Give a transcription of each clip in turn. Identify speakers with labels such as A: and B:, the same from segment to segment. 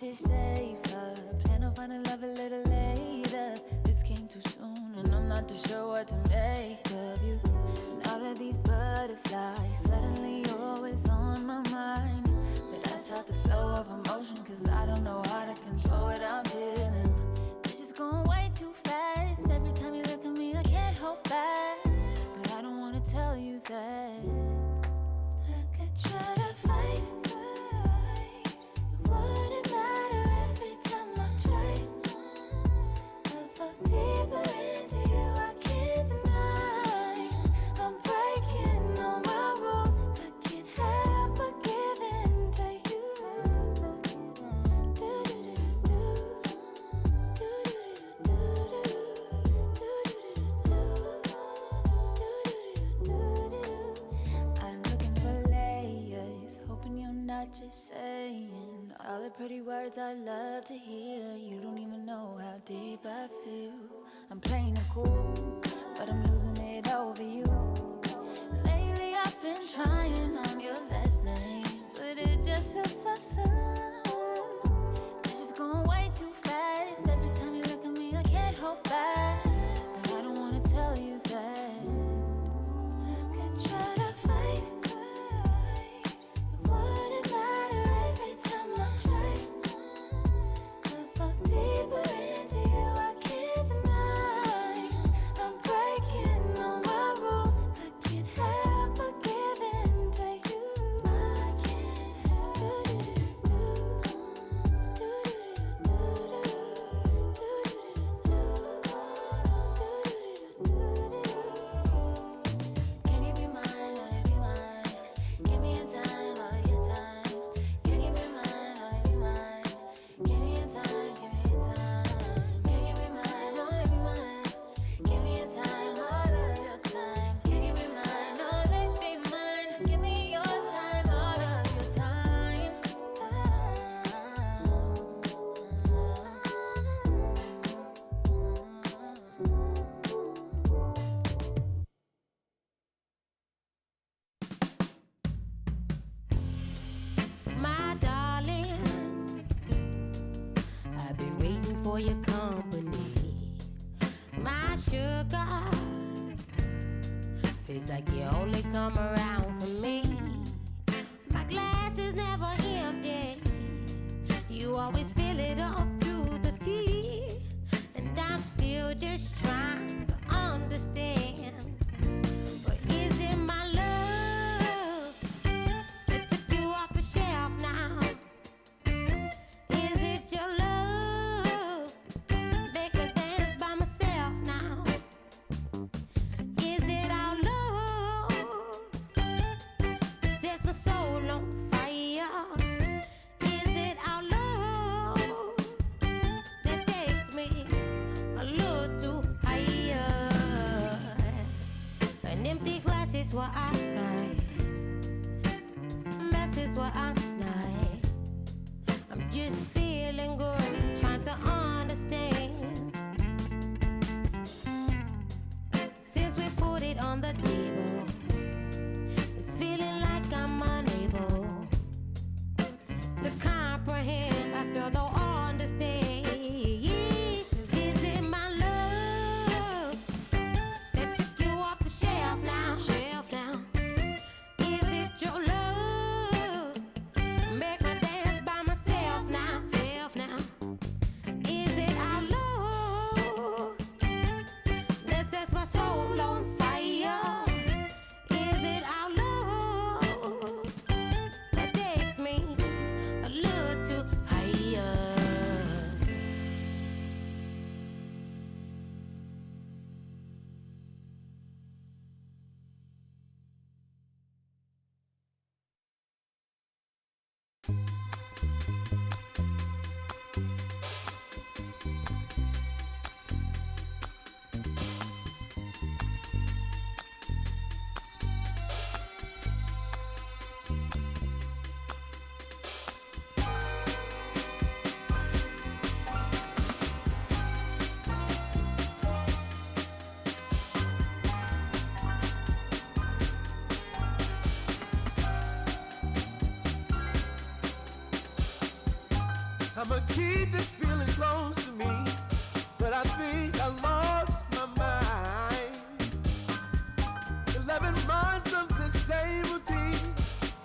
A: Just safer. Plan on finding love a little later. This came too soon, and I'm not too sure what to make of you. And all of these butterflies suddenly always on my mind. But I stop the flow of emotion, cause I don't know how to control what I'm feeling. It's just going way too fast. Every time you look at me, I can't hold back. But I don't wanna tell you that I could try to fight. Deeper into you, I can't deny. I'm breaking all my rules. I can't help but give in to you. I'm looking for layers, hoping you're not just saying all the pretty words I love to hear. You don't even know how deep I feel. I'm playing it cool, but I'm losing it over you. Lately I've been trying on your last name, but it just feels so soon. It's just going way too fast. Every time you look at me, I can't hold back. But I don't wanna tell you that I could try to fight. It wouldn't matter every time I try. I fall deeper into you, I can't deny. I'm breaking all my rules. I can't help but give in to you. I can't help Can you be mine, only be mine? Give me a time, all of your time. Can you be mine, only be mine? Give me a time, give me a time. Can you be mine, only be mine? Give me a time, all of your time. Can you be mine, only be mine? Give me your time, all of your time.
B: My darling, I've been waiting for your company. My sugar, feels like you only come around for me. My glass is never empty. You always fill it up to the tea. And I'm still just trying to understand. But is it my love that took you off the shelf now? Is it your love make me dance by myself now? Is it our love that sets my soul on fire? Is it our love that takes me a little too
C: I'ma keep this feeling close to me, but I think I lost my mind. 11 months of the same routine,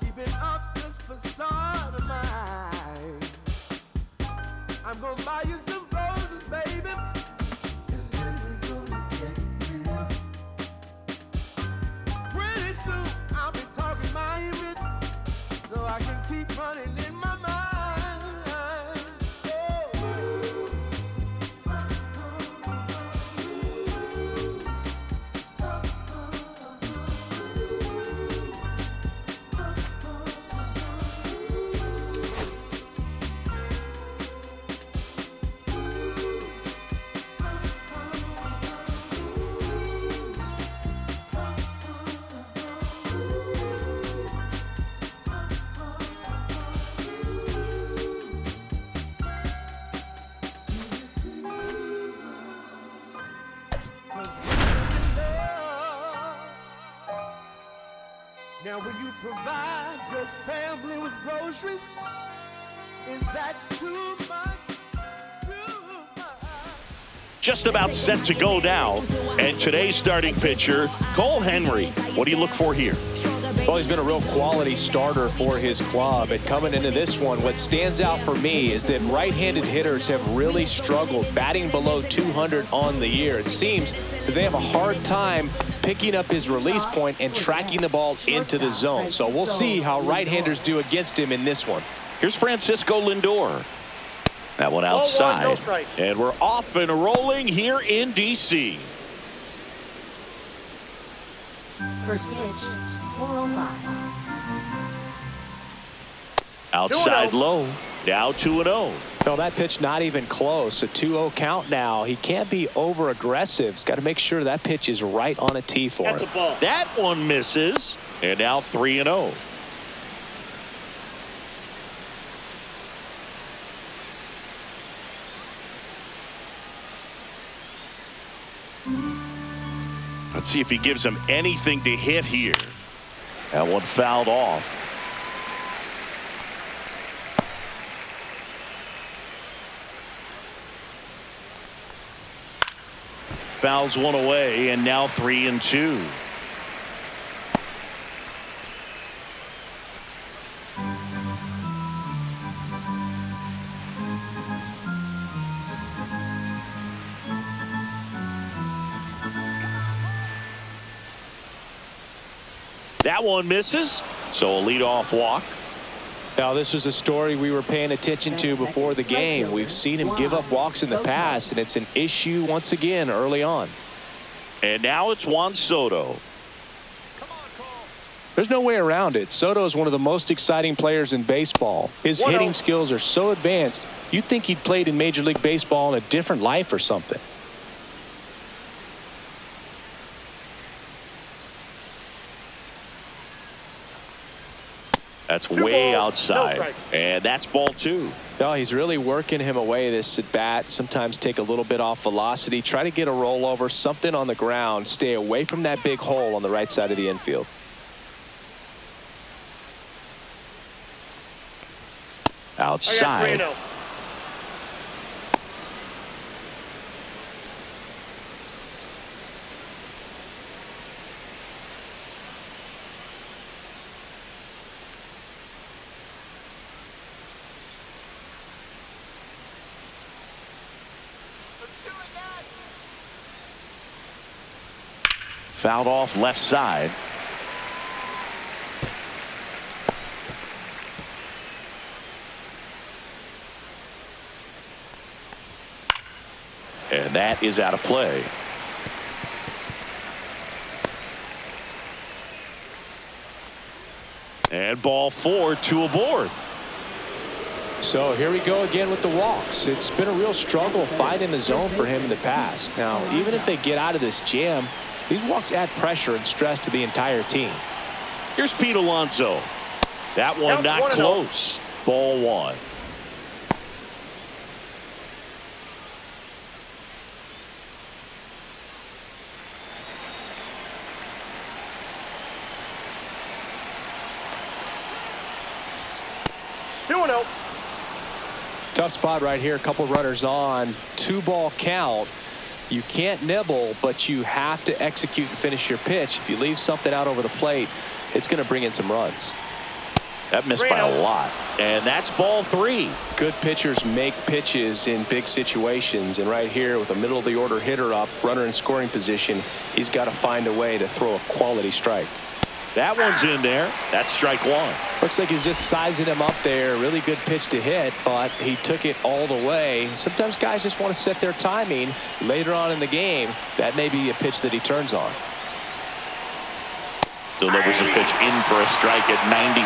C: keeping up this facade of mine. I'm gonna buy you some roses, baby, and then we're gonna get real. Pretty soon I'll be talking my image, so I can keep running in my mind. Now will you provide your family with groceries? Is that too much? Too much?
D: Just about set to go now. And today's starting pitcher, Cole Henry. What do you look for here?
E: Well, he's been a real quality starter for his club. And coming into this one, what stands out for me is that right-handed hitters have really struggled, batting below 200 on the year. It seems that they have a hard time picking up his release point and tracking the ball into the zone. So we'll see how right-handers do against him in this one.
D: Here's Francisco Lindor. That one outside. And we're off and rolling here in D.C.
F: First pitch, 405.
D: Outside low. Now 2-0.
E: No, that pitch not even close. A 2-0 count now. He can't be over aggressive. He's got to make sure that pitch is right on a tee for him.
D: That one misses. And now 3-0. Let's see if he gives him anything to hit here. That one fouled off. Fouls one away, and now 3-2. That one misses, so a leadoff walk.
E: Now, this was a story we were paying attention to before the game. We've seen him give up walks in the past, and it's an issue once again early on.
D: And now it's Juan Soto.
E: There's no way around it. Soto is one of the most exciting players in baseball. His hitting skills are so advanced, you'd think he'd played in Major League Baseball in a different life or something.
D: That's way outside, and that's ball 2.
E: No, he's really working him away this at bat. Sometimes take a little bit off velocity, try to get a rollover, something on the ground, stay away from that big hole on the right side of the infield.
D: Outside. Fouled off left side. And that is out of play. And ball 4, 2 aboard.
E: So here we go again with the walks. It's been a real struggle finding the zone for him in the past. Now, even if they get out of this jam, these walks add pressure and stress to the entire team.
D: Here's Pete Alonso. That one not close. Ball 1.
E: Tough spot right here. A couple runners on. 2-ball count. You can't nibble, but you have to execute and finish your pitch. If you leave something out over the plate, it's going to bring in some runs.
D: That missed by a lot. And that's ball 3.
E: Good pitchers make pitches in big situations. And right here with a middle of the order hitter up, runner in scoring position, he's got to find a way to throw a quality strike.
D: That one's in there. That's strike 1.
E: Looks like he's just sizing him up there. Really good pitch to hit, but he took it all the way. Sometimes guys just want to set their timing later on in the game. That may be a pitch that he turns on.
D: Delivers a pitch in for a strike at 95.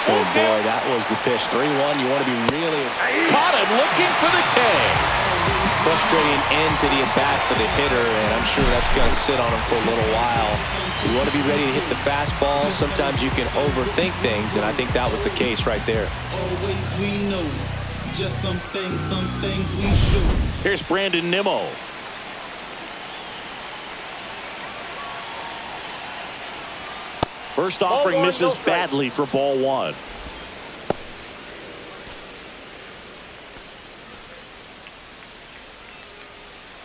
E: Oh boy, that was the pitch. 3-1. You want to be really
D: caught him looking for the K.
E: Frustrating end to the at-bat for the hitter, and I'm sure that's going to sit on him for a little while. You want to be ready to hit the fastball. Sometimes you can overthink things, and I think that was the case right there.
G: Always we know, just some things we show.
D: Here's Brandon Nimmo. First offering misses badly for ball 1.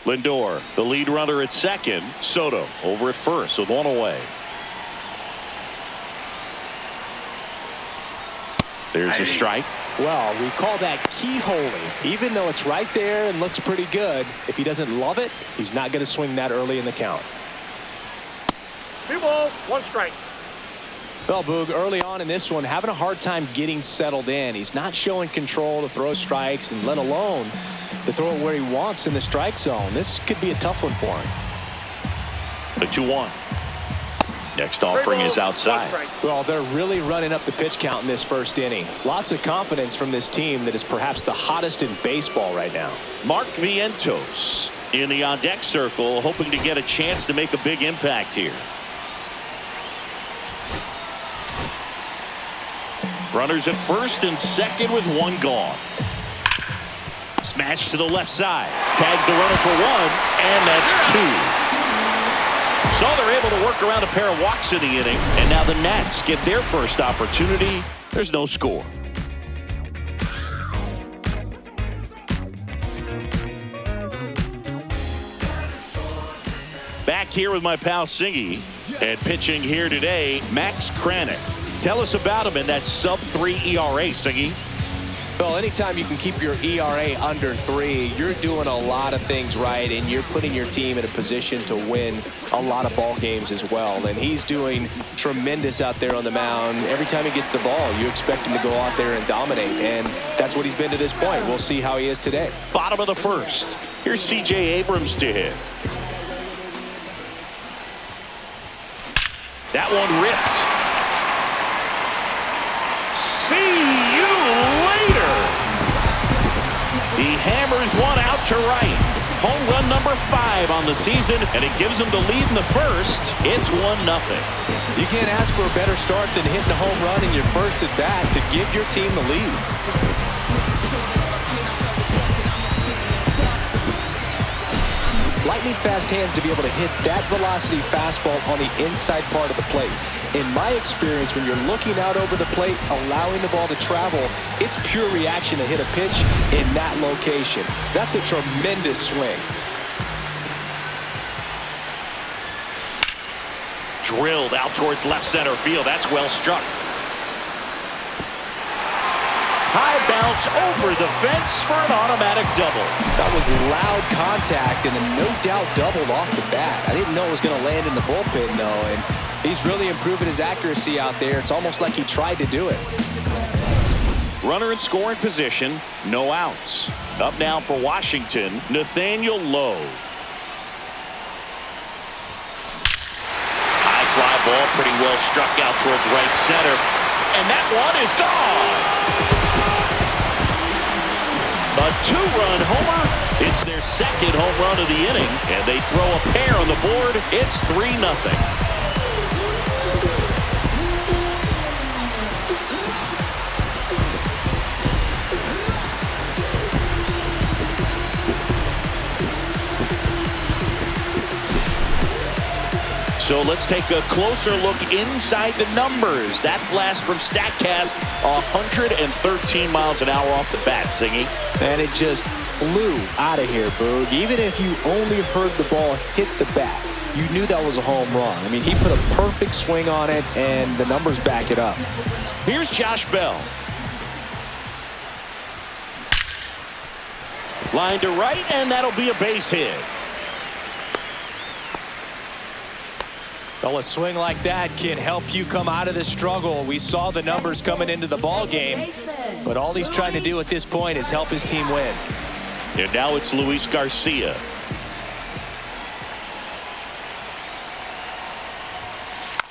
D: Lindor, the lead runner at second. Soto over at first with 1 away. There's a strike.
E: Well, we call that keyholing. Even though it's right there and looks pretty good, if he doesn't love it, he's not going to swing that early in the count.
H: 2 balls, 1 strike.
E: Well, Boog, early on in this one, having a hard time getting settled in. He's not showing control to throw strikes, and let alone to throw it where he wants in the strike zone. This could be a tough one for him.
D: The 2-1. Next offering is outside.
E: Well, they're really running up the pitch count in this first inning. Lots of confidence from this team that is perhaps the hottest in baseball right now.
D: Mark Vientos in the on-deck circle, hoping to get a chance to make a big impact here. Runners at first and second with 1 gone. Smash to the left side. Tags the runner for 1, and that's 2. So they're able to work around a pair of walks in the inning, and now the Nats get their first opportunity. There's no score. Back here with my pal Singy, and pitching here today, Max Kranick. Tell us about him in that sub-3 ERA, Singy.
E: Well, anytime you can keep your ERA under 3, you're doing a lot of things right, and you're putting your team in a position to win a lot of ball games as well. And he's doing tremendous out there on the mound. Every time he gets the ball, you expect him to go out there and dominate, and that's what he's been to this point. We'll see how he is today. Bottom
D: of the first. Here's C.J. Abrams to hit. That one ripped. See you later. He hammers one out to right. Home run number 5 on the season, and it gives him the lead in the first. It's 1-0.
E: You can't ask for a better start than hitting a home run in your first at bat to give your team the lead. Lightning fast hands to be able to hit that velocity fastball on the inside part of the plate. In my experience, when you're looking out over the plate, allowing the ball to travel, it's pure reaction to hit a pitch in that location. That's a tremendous swing.
D: Drilled out towards left center field. That's well struck. High bounce over the fence for an automatic double.
E: That was loud contact and a no doubt doubled off the bat. I didn't know it was going to land in the bullpen though, and he's really improving his accuracy out there. It's almost like he tried to do it.
D: Runner in scoring position, no outs. Up now for Washington, Nathaniel Lowe. High fly ball, pretty well struck out towards right center, and that one is gone. A 2-run homer. It's their second home run of the inning, and they throw a pair on the board. It's 3-0. So let's take a closer look inside the numbers. That blast from StatCast, 113 miles an hour off the bat, Singy.
E: And it just flew out of here, Boog. Even if you only heard the ball hit the bat, you knew that was a home run. I mean, he put a perfect swing on it, and the numbers back it up.
D: Here's Josh Bell. Line to right, and that'll be a base hit.
E: Well, a swing like that can help you come out of the struggle. We saw the numbers coming into the ball game, but all he's trying to do at this point is help his team win.
D: And now it's Luis Garcia.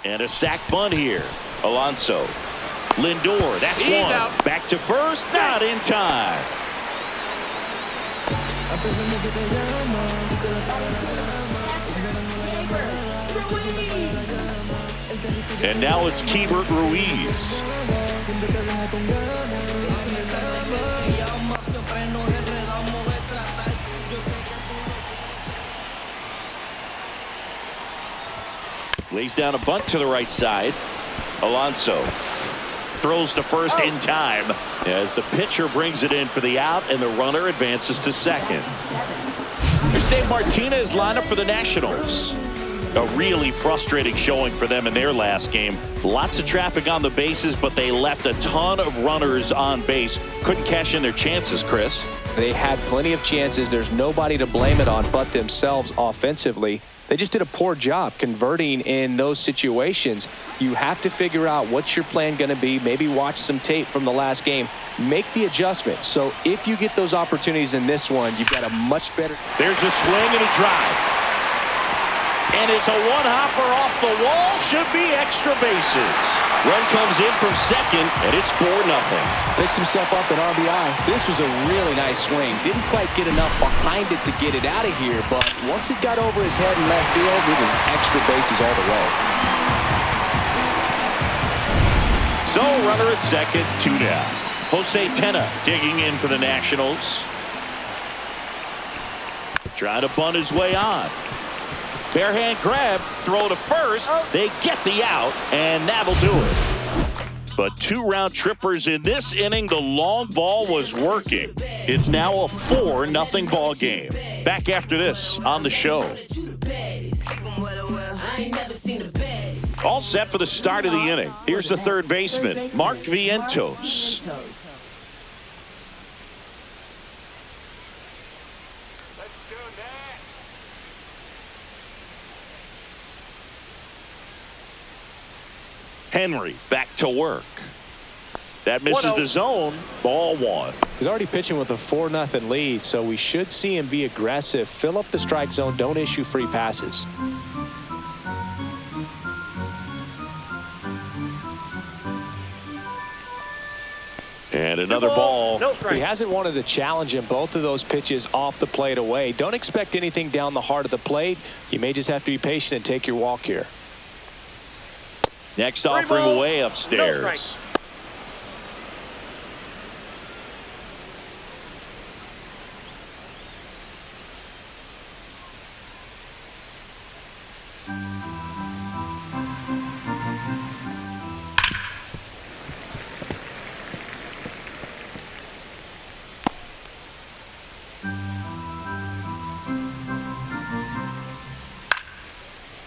D: And a sac bunt here. Alonso. Lindor, that's
H: He's
D: one.
H: out.
D: Back to first, not in time. And now it's Keibert Ruiz. Lays down a bunt to the right side. Alonso throws to first in time as the pitcher brings it in for the out, and the runner advances to second. Here's Dave Martinez lineup for the Nationals. A really frustrating showing for them in their last game. Lots of traffic on the bases, but they left a ton of runners on base. Couldn't cash in their chances, Chris.
E: They had plenty of chances. There's nobody to blame it on but themselves offensively. They just did a poor job converting in those situations. You have to figure out what's your plan going to be. Maybe watch some tape from the last game. Make the adjustment. So if you get those opportunities in this one, you've got a much better.
D: There's a swing and a drive. And it's a one-hopper off the wall. Should be extra bases. Run comes in from second, and it's 4-0.
E: Picks himself up an RBI. This was a really nice swing. Didn't quite get enough behind it to get it out of here, but once it got over his head in left field, it was extra bases all the way.
D: So runner at second, 2 down. Jose Tena digging in for the Nationals. Trying to bunt his way on. Bare hand grab, throw to first. They get the out, and that'll do it. But 2 round trippers in this inning. The long ball was working. It's now a 4-0 ball game. Back after this on the show. All set for the start of the inning. Here's the third baseman, Mark Vientos. Henry back to work. That misses the zone. Ball 1.
E: He's already pitching with a 4-0 lead, so we should see him be aggressive. Fill up the strike zone. Don't issue free passes.
D: And another ball.
H: No strike.
E: He hasn't wanted to challenge him. Both of those pitches off the plate away. Don't expect anything down the heart of the plate. You may just have to be patient and take your walk here.
D: Next offering away upstairs.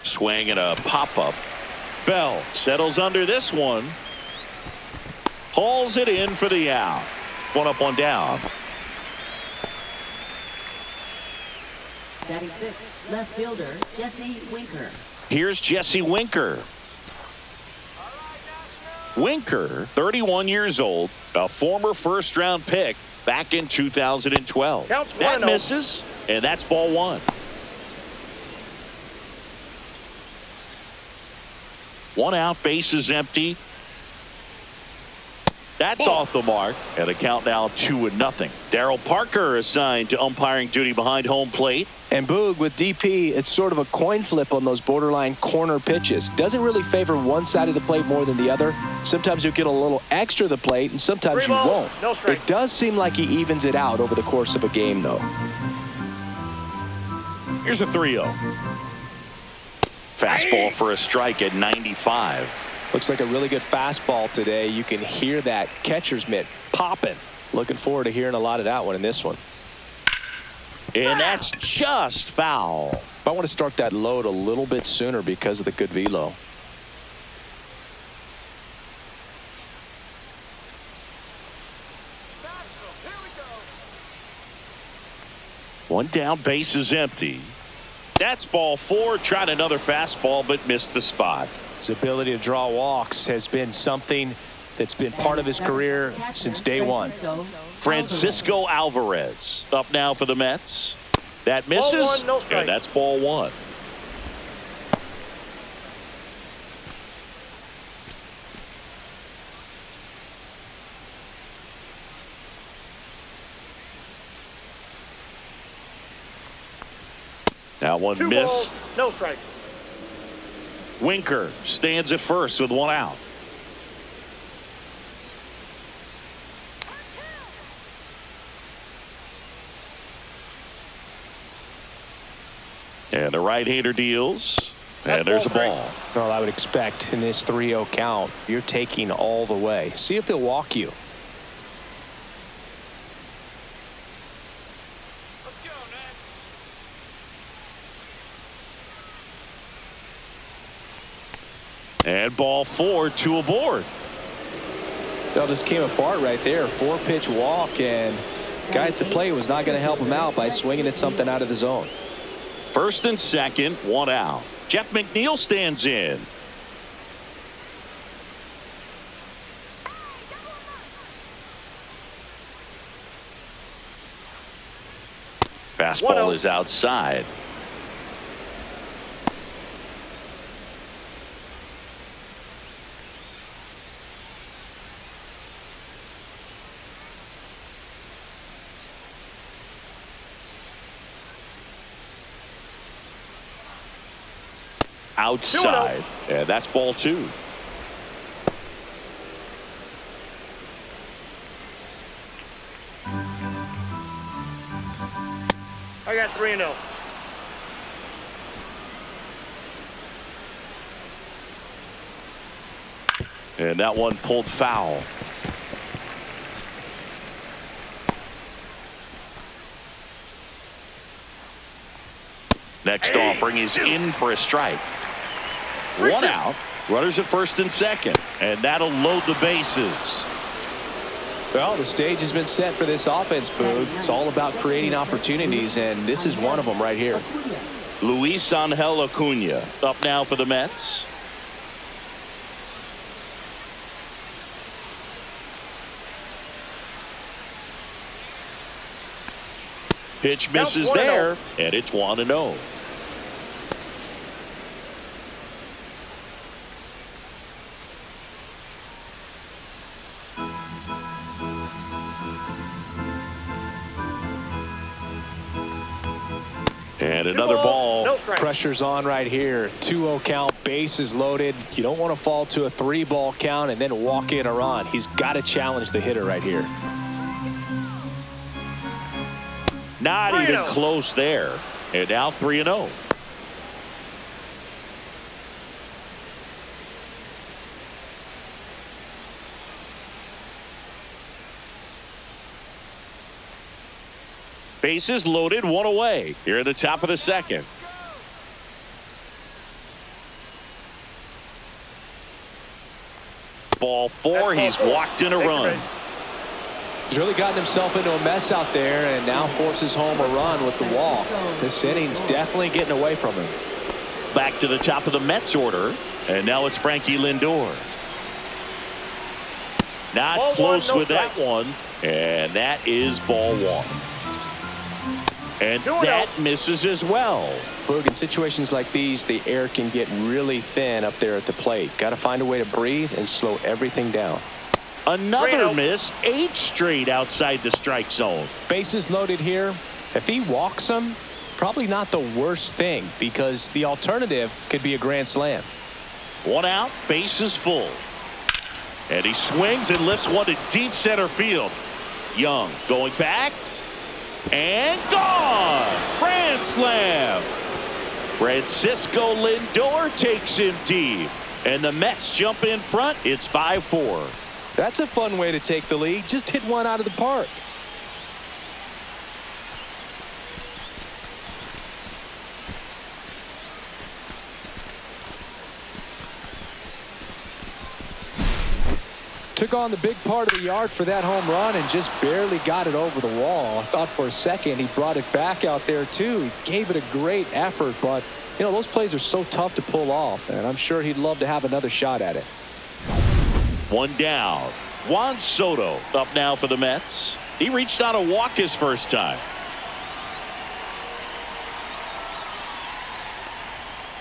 D: Swing and a pop-up. Bell settles under this one. Hauls it in for the out. 1 up, 1 down.
F: 36, left fielder, Jesse Winker.
D: Here's Jesse Winker. Winker, 31 years old, a former first-round pick back in 2012.
H: Counts
D: That
H: 1-0.
D: misses, and that's ball 1. 1 out, bases empty. That's off the mark, and the count now 2-0. Darryl Parker assigned to umpiring duty behind home plate.
E: And Boog, with DP, it's sort of a coin flip on those borderline corner pitches. Doesn't really favor one side of the plate more than the other. Sometimes you'll get a little extra the plate, and sometimes
H: 3
E: you
H: balls,
E: won't.
H: no strike.
E: It does seem like he evens it out over the course of a game, though.
D: Here's a 3-0. Fastball for a strike at 95.
E: Looks like a really good fastball today. You can hear that catcher's mitt popping. Looking forward to hearing a lot of that one in this one.
D: And that's just foul.
E: I want to start that load a little bit sooner because of the good velo.
D: One down, base is empty. That's ball 4. Tried another fastball, but missed the spot.
E: His ability to draw walks has been something that's been part of his career since day one.
D: Francisco Alvarez up now for the Mets. That misses,
H: Ball 1, no strike.
D: and that's ball 1. That one
H: 2
D: missed.
H: balls, no strike.
D: Winker stands at first with 1 out. And the right-hander deals. And there's a ball.
E: Well, I would expect in this 3-0 count, you're taking all the way. See if he'll walk you.
C: Let's go, Nats.
D: And ball 4, 2 aboard.
E: It all just came apart right there. 4-pitch walk, and guy at the plate was not going to help him out by swinging at something out of the zone.
D: First and second, 1 out. Jeff McNeil stands in. Fastball is outside. Outside. And that's ball 2.
H: I got 3-0.
D: And that one pulled foul. Next offering is in for a strike. 1 out. Runners at first and second. And that'll load the bases.
E: Well, the stage has been set for this offense, Boog. It's all about creating opportunities, and this is one of them right here.
D: Luis Angel Acuna up now for the Mets. Pitch misses there, and it's 1-0. And another ball.
H: No strike.
E: Pressure's on right here. 2-0 count, bases loaded. You don't want to fall to a 3-ball count and then walk in a run. He's got to challenge the hitter right here.
D: Not even close there. And now 3-0. Bases loaded, 1 away. Here at the top of the second. Ball 4. He's walked in a run.
E: He's really gotten himself into a mess out there and now forces home a run with the walk. This inning's definitely getting away from him.
D: Back to the top of the Mets order. And now it's Frankie Lindor. Not
H: Ball
D: close
H: 1, no
D: with that one. And that is ball 1. And that misses as well.
E: Boog, in situations like these, the air can get really thin up there at the plate. Got to find a way to breathe and slow everything down.
D: Another miss, 8 straight outside the strike zone.
E: Bases loaded here. If he walks them, probably not the worst thing because the alternative could be a grand slam.
D: 1 out, bases full. And he swings and lifts one to deep center field. Young going back. And gone! Grand slam! Francisco Lindor takes him deep. And the Mets jump in front. It's 5-4.
E: That's a fun way to take the lead. Just hit one out of the park. Took on the big part of the yard for that home run and just barely got it over the wall. I thought for a second he brought it back out there too. He gave it a great effort, but you know, those plays are so tough to pull off, and I'm sure he'd love to have another shot at it.
D: One down. Juan Soto up now for the Mets. He reached out a walk his first time.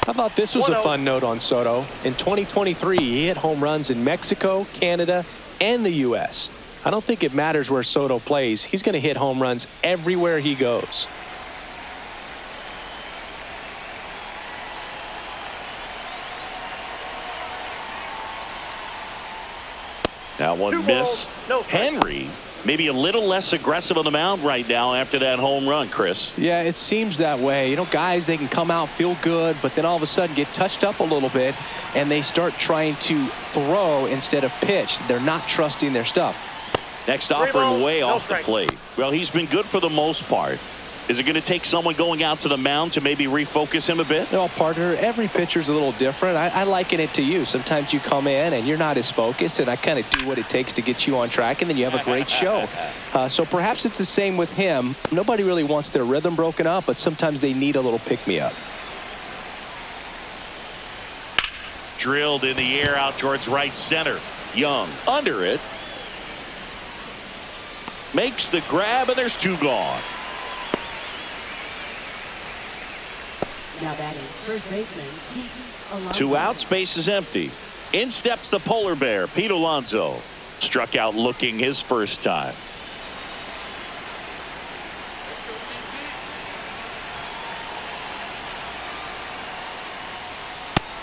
E: I thought this was a fun note on Soto. In 2023, he hit home runs in Mexico, Canada, and the U.S. I don't think it matters where Soto plays. He's going to hit home runs everywhere he goes.
D: That one missed. Henry maybe a little less aggressive on the mound right now after that home run, Chris.
E: Yeah, it seems that way. You know, guys, they can come out, feel good, but then all of a sudden get touched up a little bit, and they start trying to throw instead of pitch. They're not trusting their stuff.
D: Next offering way off the plate. Well, he's been good for the most part. Is it going to take someone going out to the mound to maybe refocus him a bit?
E: No, partner, every pitcher's a little different. I liken it to you. Sometimes you come in and you're not as focused, and I kind of do what it takes to get you on track, and then you have a great show. So perhaps it's the same with him. Nobody really wants their rhythm broken up, but sometimes they need a little pick-me-up.
D: Drilled in the air out towards right center. Young under it. Makes the grab, and there's two gone.
F: Now batting, first baseman, Pete Alonso.
D: Two outs, base is empty. In steps the polar bear, Pete Alonso. Struck out looking his first time.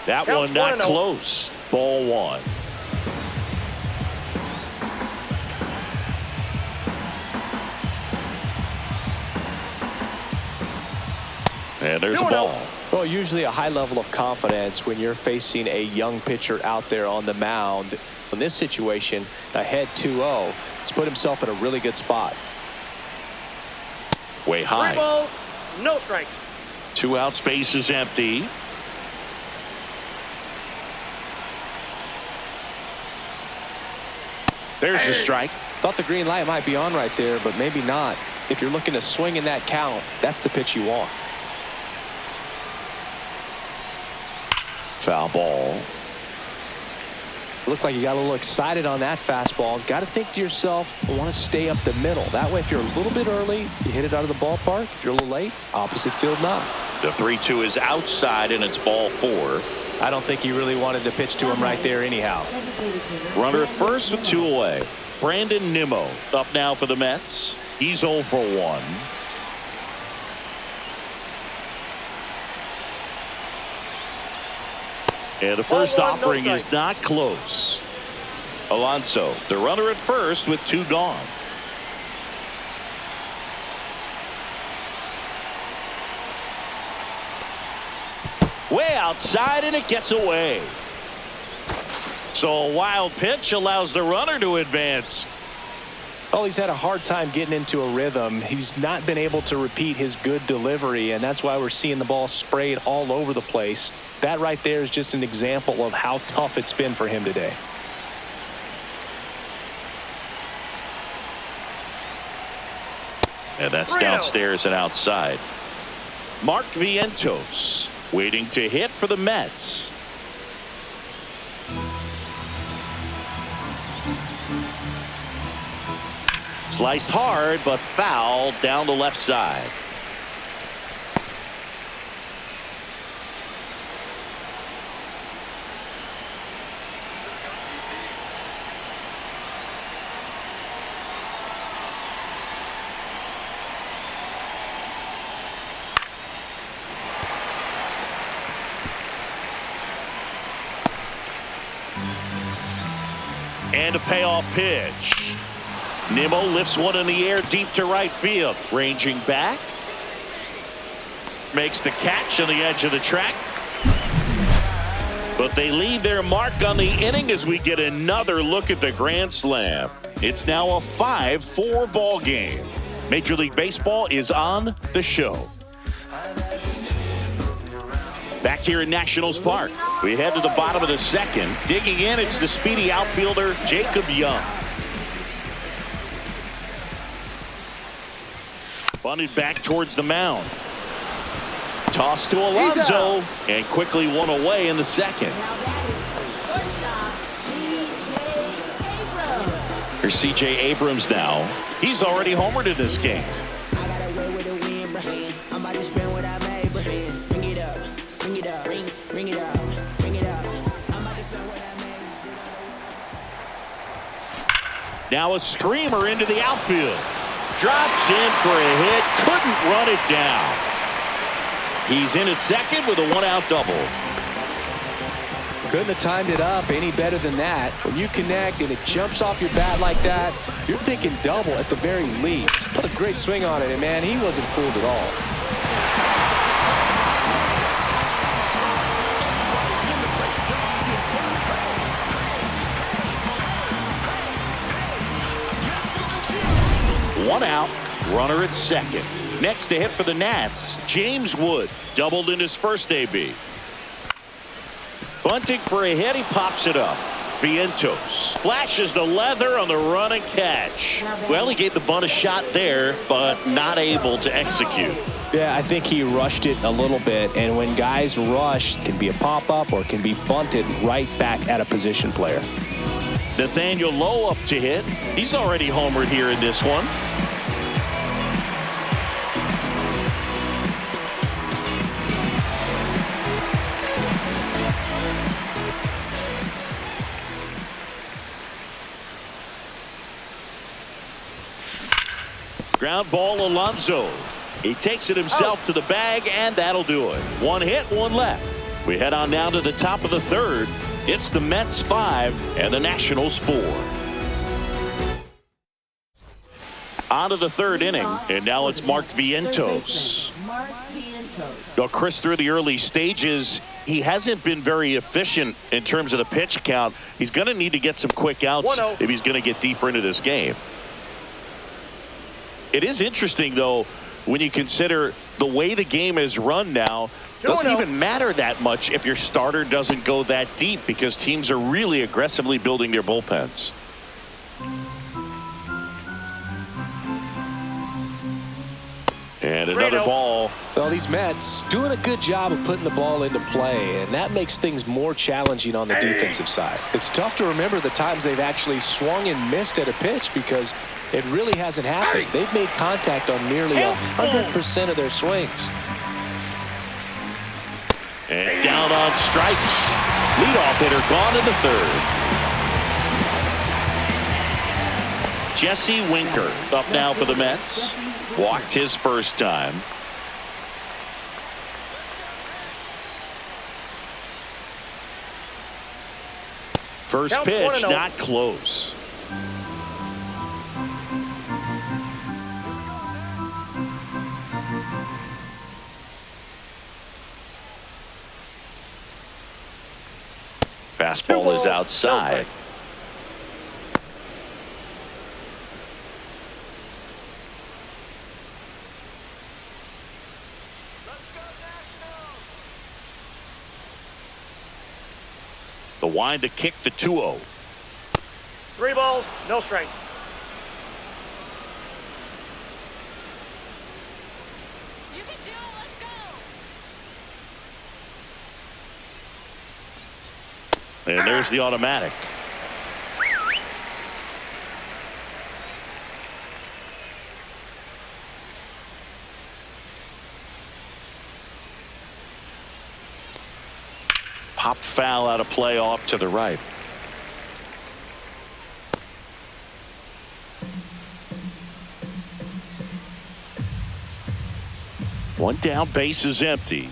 D: That one not close. Ball one. And there's a ball.
E: Well, usually a high level of confidence when you're facing a young pitcher out there on the mound. In this situation, ahead 2-0, he's put himself in a really good spot.
D: Way high.
H: 3 balls, no strike.
D: 2 outs, base is empty. There's a strike.
E: Thought the green light might be on right there, but maybe not. If you're looking to swing in that count, that's the pitch you want.
D: Foul ball.
E: Looked like you got a little excited on that fastball. Got to think to yourself, I want to stay up the middle. That way, if you're a little bit early, you hit it out of the ballpark. If you're a little late, opposite field not.
D: The 3-2 is outside, and it's ball 4.
E: I don't think he really wanted to pitch to him right there anyhow.
D: Runner at first with 2 away. Brandon Nimmo up now for the Mets. He's 0 for 1. And the first offering is not close. Alonso, the runner at first with 2 gone. Way outside, and it gets away. So a wild pitch allows the runner to advance.
E: Well, he's had a hard time getting into a rhythm. He's not been able to repeat his good delivery, and that's why we're seeing the ball sprayed all over the place. That right there is just an example of how tough it's been for him today.
D: And that's downstairs and outside. Mark Vientos waiting to hit for the Mets. Sliced hard, but foul down the left side. And a payoff pitch. Nimmo lifts one in the air deep to right field. Ranging back. makes the catch on the edge of the track. But they leave their mark on the inning as we get another look at the grand slam. It's now a 5-4 ball game. Major League Baseball is on the show. Back here in Nationals Park, we head to the bottom of the second. Digging in, it's the speedy outfielder, Jacob Young. Bunted back towards the mound. Toss to Alonso, and quickly one away in the second. Here's C.J. Abrams now. He's already homered in this game. Now a screamer into the outfield. Drops in for a hit. Couldn't run it down. He's in at second with a one-out double.
E: Couldn't have timed it up any better than that. When you connect and it jumps off your bat like that, you're thinking double at the very least. What a great swing on it, and man, he wasn't fooled at all.
D: One out, runner at second. Next to hit for the Nats, James Wood doubled in his first AB. Bunting for a hit, he pops it up. Vientos flashes the leather on the run and catch. Well, he gave the bunt a shot there, but not able to execute.
E: Yeah, I think he rushed it a little bit, and when guys rush, it can be a pop-up or it can be bunted right back at a position player.
D: Nathaniel Lowe up to hit. He's already homered here in this one. Ground ball, Alonso. He takes it himself to the bag, and that'll do it. One hit, one left. We head on now to the top of the third. It's the Mets 5 and the Nationals 4. On to the third inning, and now it's Mark Vientos. Well, Chris, through the early stages, he hasn't been very efficient in terms of the pitch count. He's going to need to get some quick outs if he's going to get deeper into this game. It is interesting, though, when you consider the way the game is run now. Doesn't even matter that much if your starter doesn't go that deep, because teams are really aggressively building their bullpens. And another ball.
E: Well, these Mets doing a good job of putting the ball into play, and that makes things more challenging on the defensive side. It's tough to remember the times they've actually swung and missed at a pitch, because it really hasn't happened. They've made contact on nearly 100% of their swings.
D: And down on strikes. Leadoff hitter gone in the third. Jesse Winker up now for the Mets. Walked his first time. First pitch, not close. Fastball is outside. The wind to kick the 2-0.
H: 3 balls, no strike.
B: You can do it. Let's go.
D: And there's the automatic. Popped foul out of play off to the right. One down, base is empty.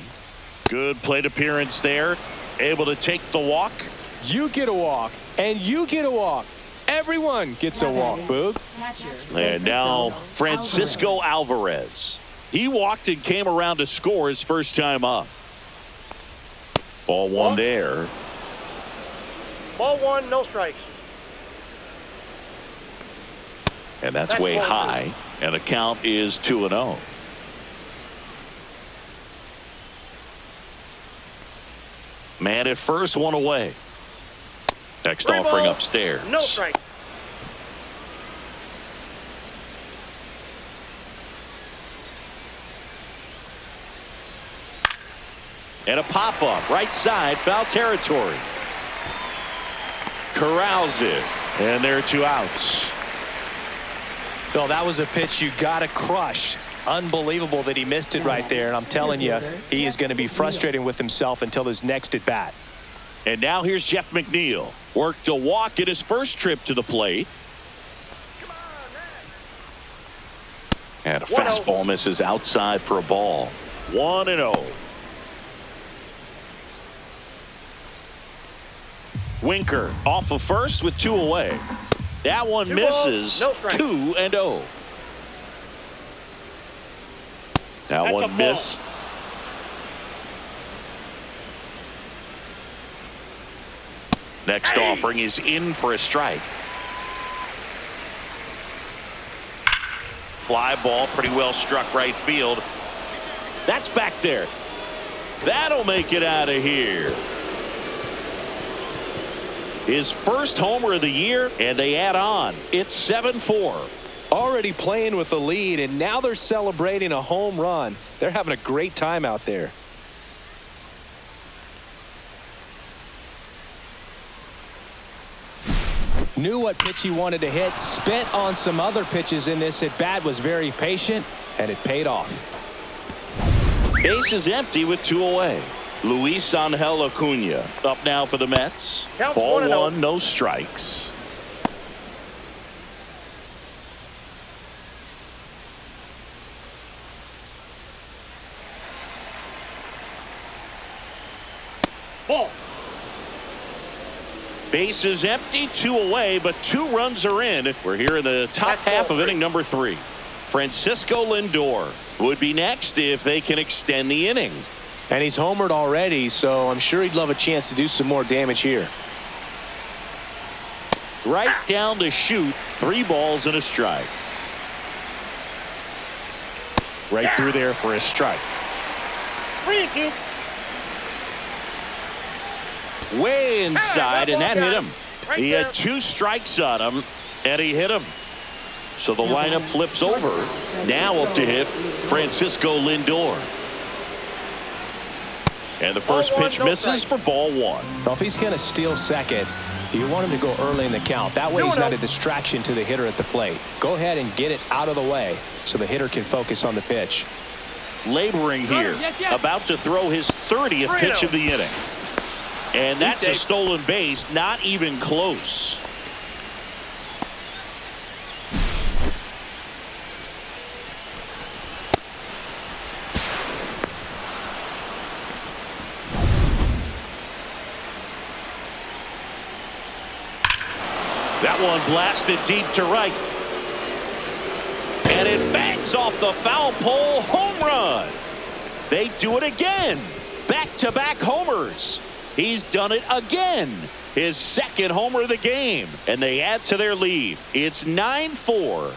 D: Good plate appearance there. Able to take the walk.
E: You get a walk, and you get a walk. Everyone gets a walk, Boog.
D: And now Francisco Alvarez. He walked and came around to score his first time up. Ball one there.
H: Ball one, no strikes.
D: And that's way high. And the count is 2-0. Man at first, one away. Next offering upstairs.
H: No strike.
D: And a pop-up, right side, foul territory. Corrals it, and there are 2 outs.
E: Bill, that was a pitch you got to crush. Unbelievable that he missed it right there, and I'm telling you, he is going to be frustrated with himself until his next at bat.
D: And now here's Jeff McNeil. Worked a walk in his first trip to the plate. And a fastball misses outside for a ball. 1-0. Winker off of first with 2 away. That one misses. 2-0. That one missed. Next offering is in for a strike. Fly ball, pretty well struck right field. That's back there. That'll make it out of here. His first homer of the year, and they add on. It's 7-4.
E: Already playing with the lead, and now they're celebrating a home run. They're having a great time out there. Knew what pitch he wanted to hit, spent on some other pitches in this at bat, was very patient, and it paid off.
D: Base is empty with 2 away. Luis Angel Acuna up now for the Mets. Ball 1, no strikes.
H: Ball.
D: Base is empty, 2 away, but 2 runs are in. We're here in the top half of inning number 3. Francisco Lindor would be next if they can extend the inning.
E: And he's homered already, so I'm sure he'd love a chance to do some more damage here.
D: Right down to shoot. 3 balls and a strike. Right through there for a strike.
H: 3-2.
D: Way inside, and that hit him.
H: Right
D: He
H: there.
D: had 2 strikes on him, and he hit him. So the lineup flips over. Now up to hit Francisco Lindor. And the first pitch misses for ball 1.
E: Well, if he's going to steal second, you want him to go early in the count. That way he's not a distraction to the hitter at the plate. Go ahead and get it out of the way so the hitter can focus on the pitch.
D: Laboring here. About to throw his 30th pitch of the inning. And that's a stolen base, not even close. That one blasted deep to right. And it bangs off the foul pole. Home run. They do it again. Back-to-back homers. He's done it again. His second homer of the game. And they add to their lead. It's 9-4.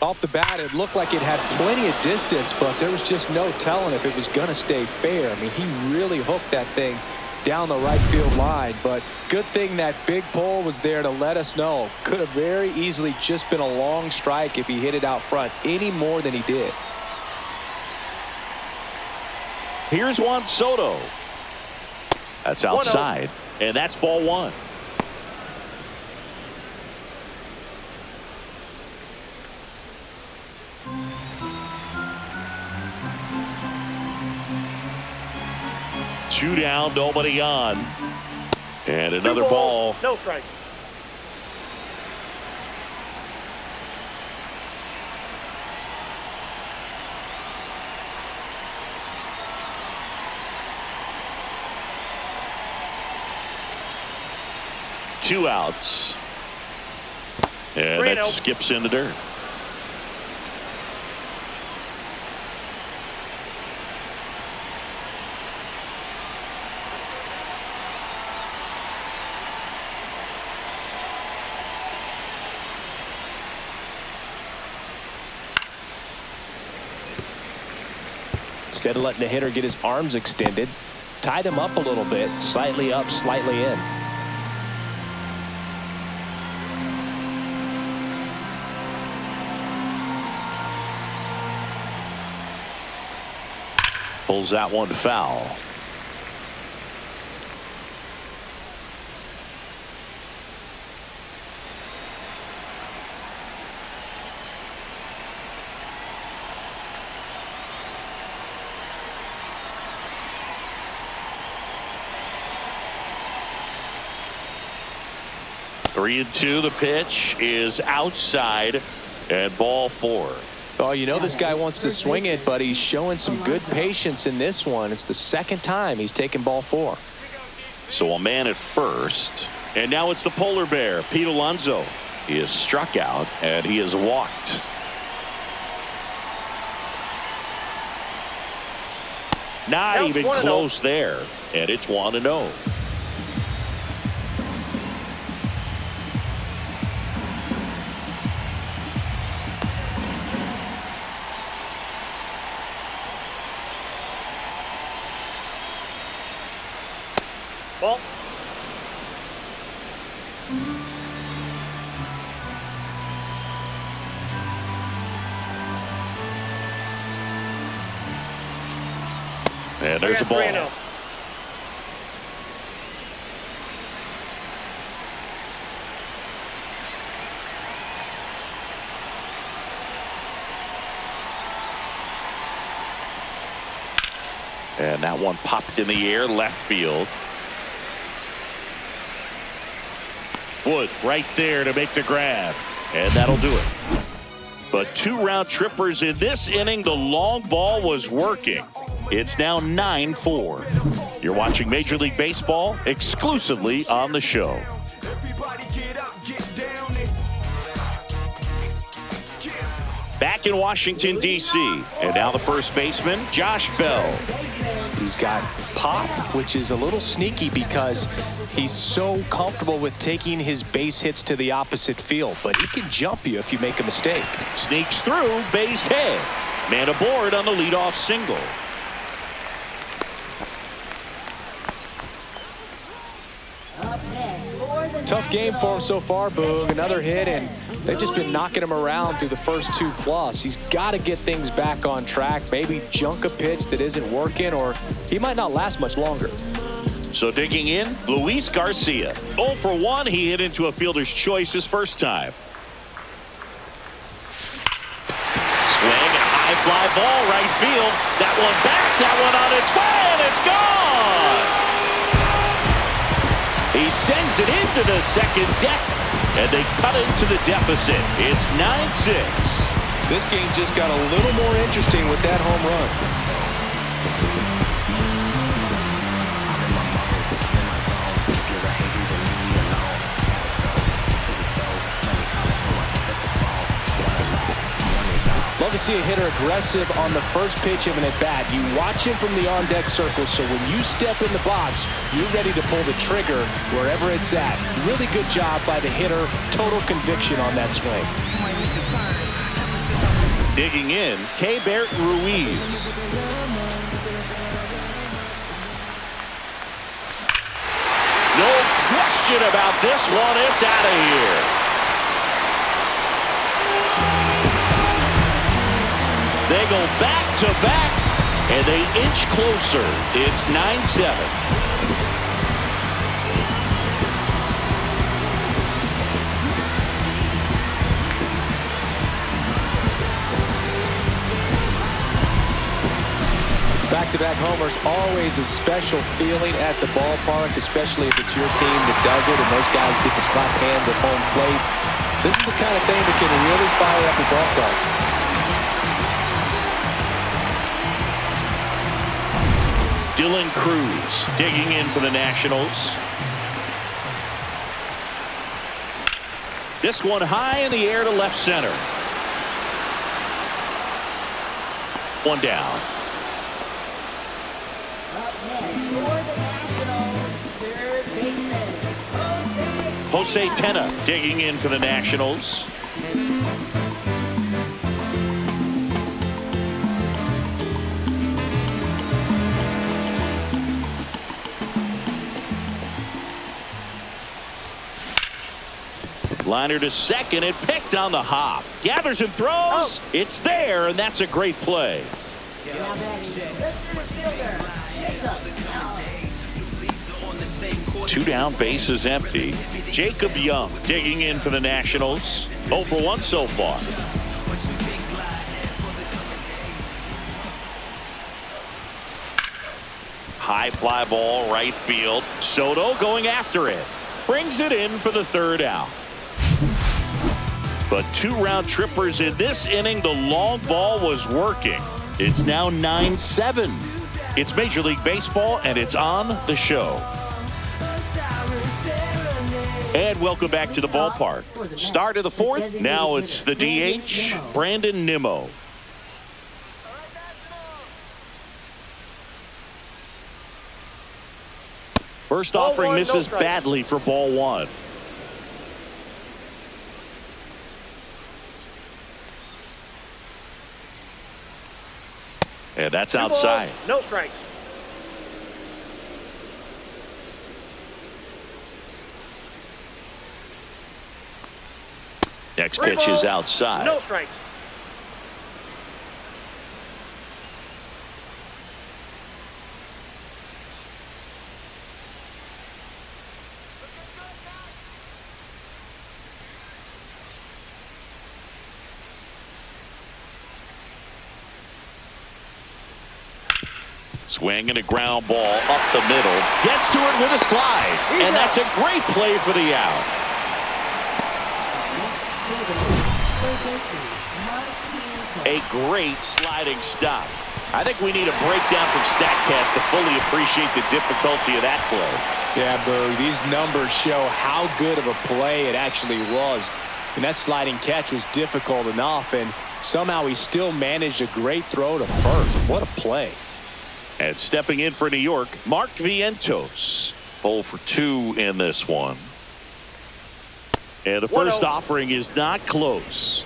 E: Off the bat, it looked like it had plenty of distance, but there was just no telling if it was going to stay fair. I mean, he really hooked that thing down the right field line, but good thing that big pole was there to let us know. Could have very easily just been a long strike if he hit it out front any more than he did.
D: Here's Juan Soto. That's outside, and that's ball 1. Two down, nobody on. And another ball.
H: No strike.
D: 2 outs. And that skips in the dirt.
E: Instead of letting the hitter get his arms extended, tied him up a little bit, slightly up, slightly in.
D: Pulls that one foul. Three and two. The pitch is outside and ball 4.
E: Oh, you know this guy wants to swing it, but he's showing some good patience in this one. It's the second time he's taken ball 4.
D: So a man at first, and now it's the polar bear, Pete Alonso. He is struck out and he is walked. Not even close there, and it's 1-0.
H: Ball.
D: And there's a ball.
H: 3-0.
D: And that one popped in the air, left field. Wood right there to make the grab, and that'll do it. But 2 round trippers in this inning. The long ball was working. It's now 9-4. You're watching Major League Baseball exclusively on the show. Back in Washington, D.C., and now the first baseman, Josh Bell.
E: He's got pop, which is a little sneaky because he's so comfortable with taking his base hits to the opposite field, but he can jump you if you make a mistake.
D: Sneaks through, base hit. Man aboard on the leadoff single.
F: Tough game for him so far, Boog. Another hit, and they've just been knocking him around through the first 2+. He's got to get things back on track, maybe junk a pitch that isn't working, or he might not last much longer.
D: So digging in, Luis Garcia. 0 for 1. He hit into a fielder's choice his first time. Swing, a high fly ball, right field. That one back, that one on its way, and it's gone! He sends it into the second deck, and they cut into the deficit. It's 9-6.
E: This game just got a little more interesting with that home run. Love to see a hitter aggressive on the first pitch of an at-bat. You watch him from the on-deck circle, so when you step in the box, you're ready to pull the trigger wherever it's at. Really good job by the hitter. Total conviction on that swing.
D: Digging in, Keibert Ruiz. No question about this one. It's out of here. They go back-to-back, and they inch closer. It's 9-7.
E: Back-to-back homers, always a special feeling at the ballpark, especially if it's your team that does it, and those guys get to slap hands at home plate. This is the kind of thing that can really fire up a ball club.
D: Dylan Cruz digging in for the Nationals. This one high in the air to left center. One down.
I: Up next for the Nationals, third baseman,
D: Jose Tena digging in for the Nationals. Liner to second and picked on the hop. Gathers and throws. It's there, and that's a great play.
I: now batting the center fielder, Jacob Young.
D: 2 down, bases empty. Jacob Young digging in for the Nationals. 0 for 1 so far. High fly ball, right field. Soto going after it. Brings it in for the 3rd out. But 2 round trippers in this inning. The long ball was working. It's now 9-7. It's Major League Baseball, and it's on the show. And welcome back to the ballpark. Start of the 4th. Now it's the DH, Brandon Nimmo. First offering misses badly for ball 1. And that's outside.
H: No strikes.
D: Next pitch is outside.
H: No strikes.
D: Swing and a ground ball up the middle. Gets to it with a slide. And that's a great play for the out. A great sliding stop. I think we need a breakdown from StatCast to fully appreciate the difficulty of that play.
F: Yeah, Boo, these numbers show how good of a play it actually was. And that sliding catch was difficult enough, and somehow he still managed a great throw to first. What a play.
D: And stepping in for New York, Mark Vientos. 0 for 2 in this one. And the first offering is not close.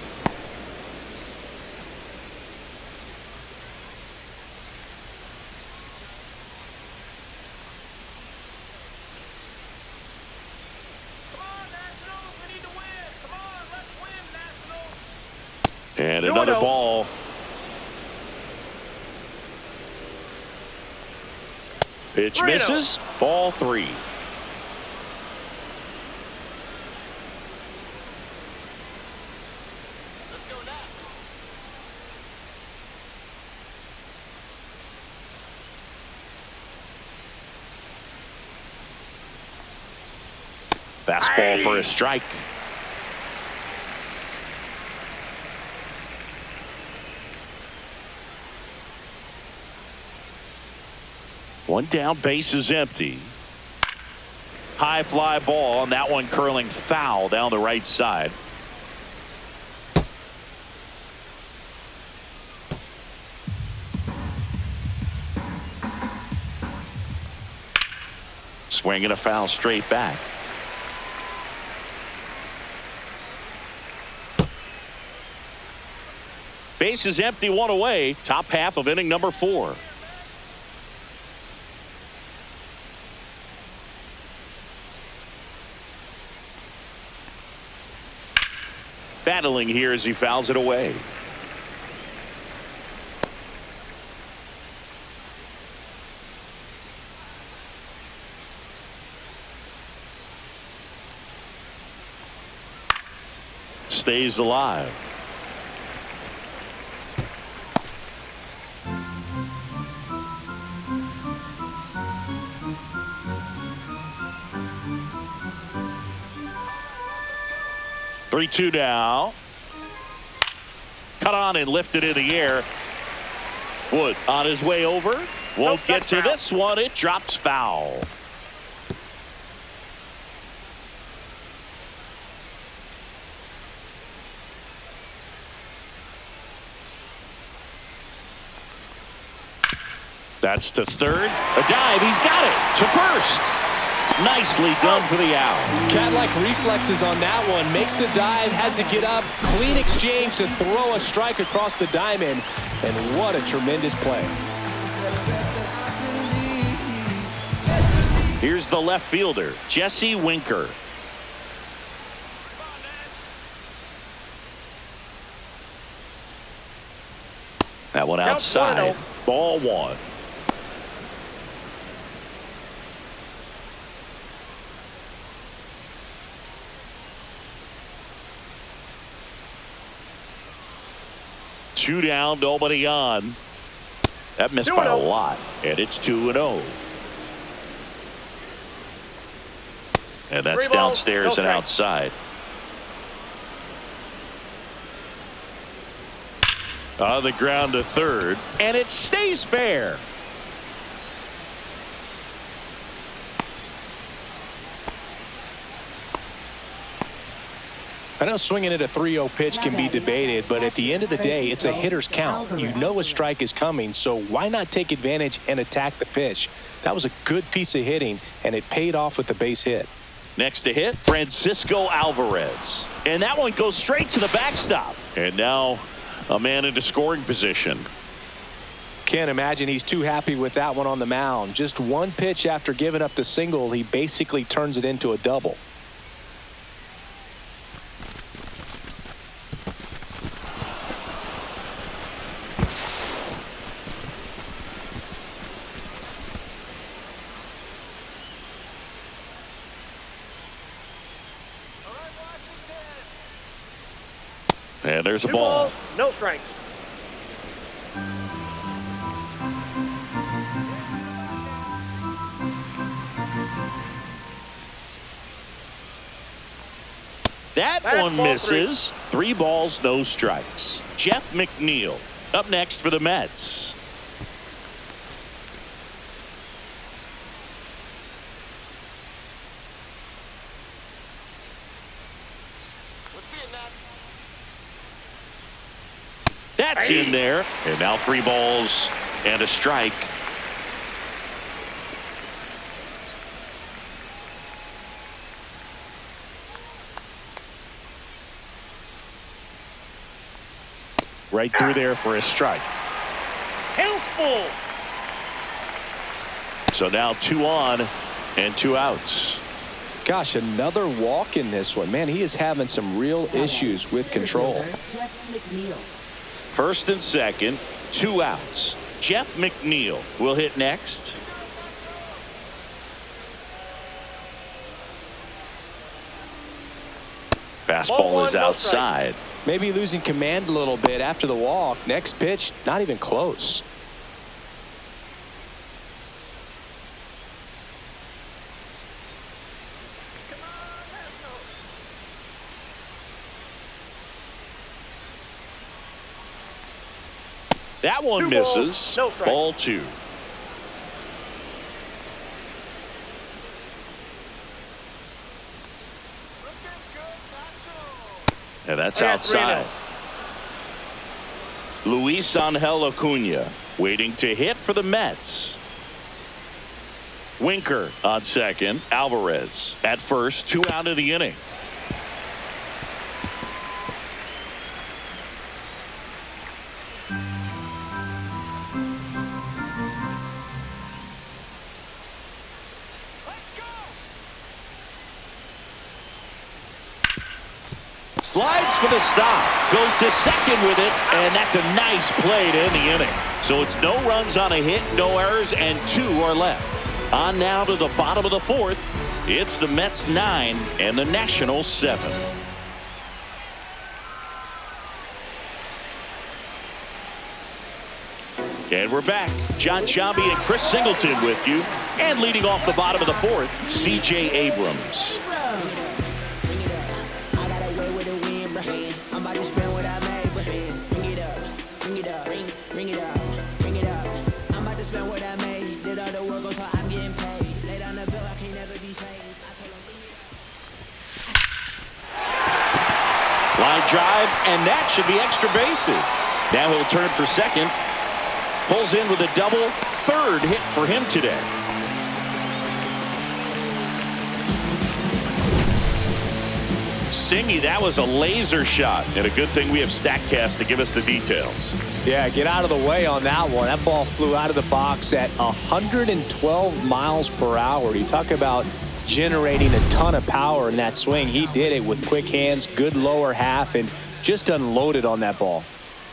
D: And another ball. Pitch misses. Ball 3.
C: Let's go next.
D: Fastball for a strike. One down, base is empty. High fly ball, and that one curling foul down the right side. Swing and a foul straight back. Base is empty, 1 away. Top half of inning number 4. Battling here as he fouls it away. Stays alive. Three-two now. Cut on and lifted in the air. Wood on his way over. Won't get to this one. It drops foul. That's to third. A dive. He's got it. To first. Nicely done for the out.
E: Cat-like reflexes on that one. Makes the dive, has to get up. Clean exchange to throw a strike across the diamond. And what a tremendous play.
D: Here's the left fielder, Jesse Winker. That one outside. Ball one. Two down, nobody on. That missed by a lot, and it's 2-0. And that's downstairs and outside. On the ground to third, and it stays fair.
E: I know swinging at a 3-0 pitch can be debated, but at the end of the day, it's a hitter's count. You know a strike is coming, so why not take advantage and attack the pitch? That was a good piece of hitting, and it paid off with the base hit.
D: Next to hit, Francisco Alvarez. And that one goes straight to the backstop. And now a man into scoring position.
E: Can't imagine he's too happy with that one on the mound. Just one pitch after giving up the single, he basically turns it into a double.
D: And there's a ball.
H: No strike.
D: That one misses. 3 balls, no strikes. Jeff McNeil up next for the Mets. That's in there. And now 3 balls and a strike. Right through there for a strike.
H: Helpful.
D: So now 2 on and 2 outs.
E: Gosh, another walk in this one. Man, he is having some real issues with control.
D: First and second, 2 outs. Jeff McNeil will hit next. Fastball is outside.
E: Maybe losing command a little bit after the walk. Next pitch, not even close.
D: That one misses. Ball 2. And that's outside. Luis Angel Acuna waiting to hit for the Mets. Winker on second. Alvarez at first. 2 out of the inning. Slides for the stop. Goes to second with it, and that's a nice play to end the inning. So it's no runs on a hit, no errors, and 2 are left. On now to the bottom of the 4th. It's the Mets 9 and the Nationals 7. And we're back. John Sciambi and Chris Singleton with you. And leading off the bottom of the 4th, C.J. Abrams. Line drive, and that should be extra bases. Now he'll turn for second. Pulls in with a double, third hit for him today. Singy, that was a laser shot, and a good thing we have StatCast to give us the details.
F: Yeah, get out of the way on that one. That ball flew out of the box at 112 miles per hour. You talk about generating a ton of power in that swing. He did it with quick hands, good lower half, and just unloaded on that ball.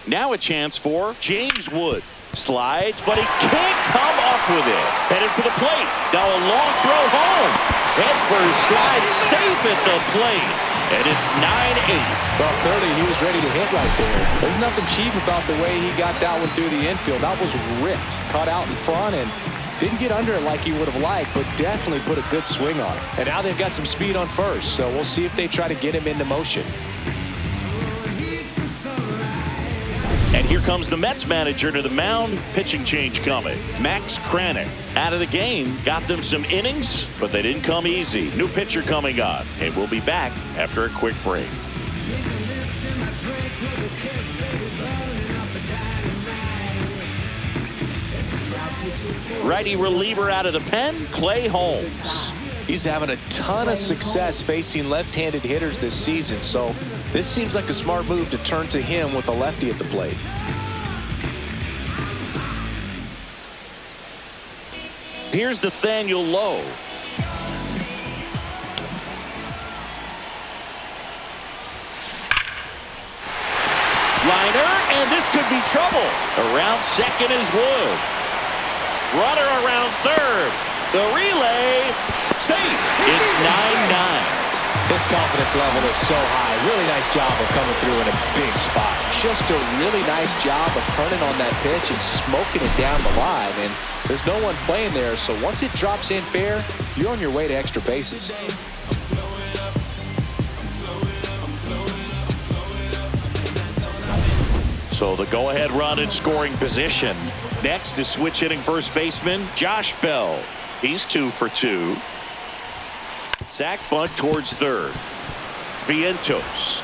D: Now a chance for James Wood. Slides, but he can't come up with it. Headed for the plate. Now a long throw home. Head first, slides safe at the plate. And it's 9-8.
F: Well, clearly he was ready to hit right there. There's nothing cheap about the way he got that one through the infield. That was ripped. Caught out in front and didn't get under it like he would have liked, but definitely put a good swing on it. And now they've got some speed on first, so we'll see if they try to get him into motion.
D: And here comes the Mets manager to the mound. Pitching change coming. Max Kranick out of the game. Got them some innings, but they didn't come easy. New pitcher coming on. And we'll be back after a quick break. Righty reliever out of the pen, Clay Holmes.
F: He's having a ton of success facing left-handed hitters this season, so this seems like a smart move to turn to him with a lefty at the plate.
D: Here's Nathaniel Lowe. Liner, and this could be trouble. Around second is Wood. Runner around third. The relay, safe. It's 9-9.
F: His confidence level is so high. Really nice job of coming through in a big spot. Just a really nice job of turning on that pitch and smoking it down the line. And there's no one playing there, so once it drops in fair, you're on your way to extra bases.
D: So the go-ahead run in scoring position. Next is switch hitting first baseman Josh Bell. He's 2 for 2. Sack bunt towards third. Vientos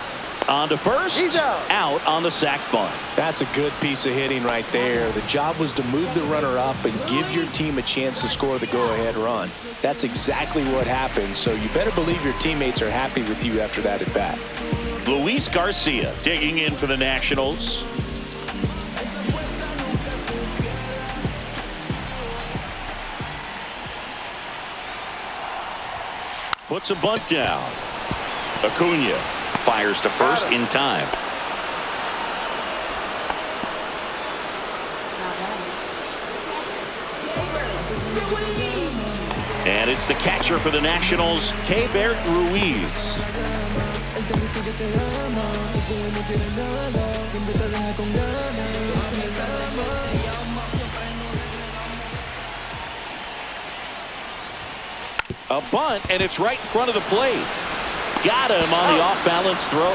D: on to first.
I: He's
D: out on the sack bunt.
F: That's a good piece of hitting right there. The job was to move the runner up and give your team a chance to score the go-ahead run. That's exactly what happened, so you better believe your teammates are happy with you after that at bat.
D: Luis Garcia digging in for the Nationals. Puts a bunt down. Acuna fires to first in time. And it's the catcher for the Nationals, Keibert Ruiz. A bunt, and it's right in front of the plate. Got him on the off-balance throw.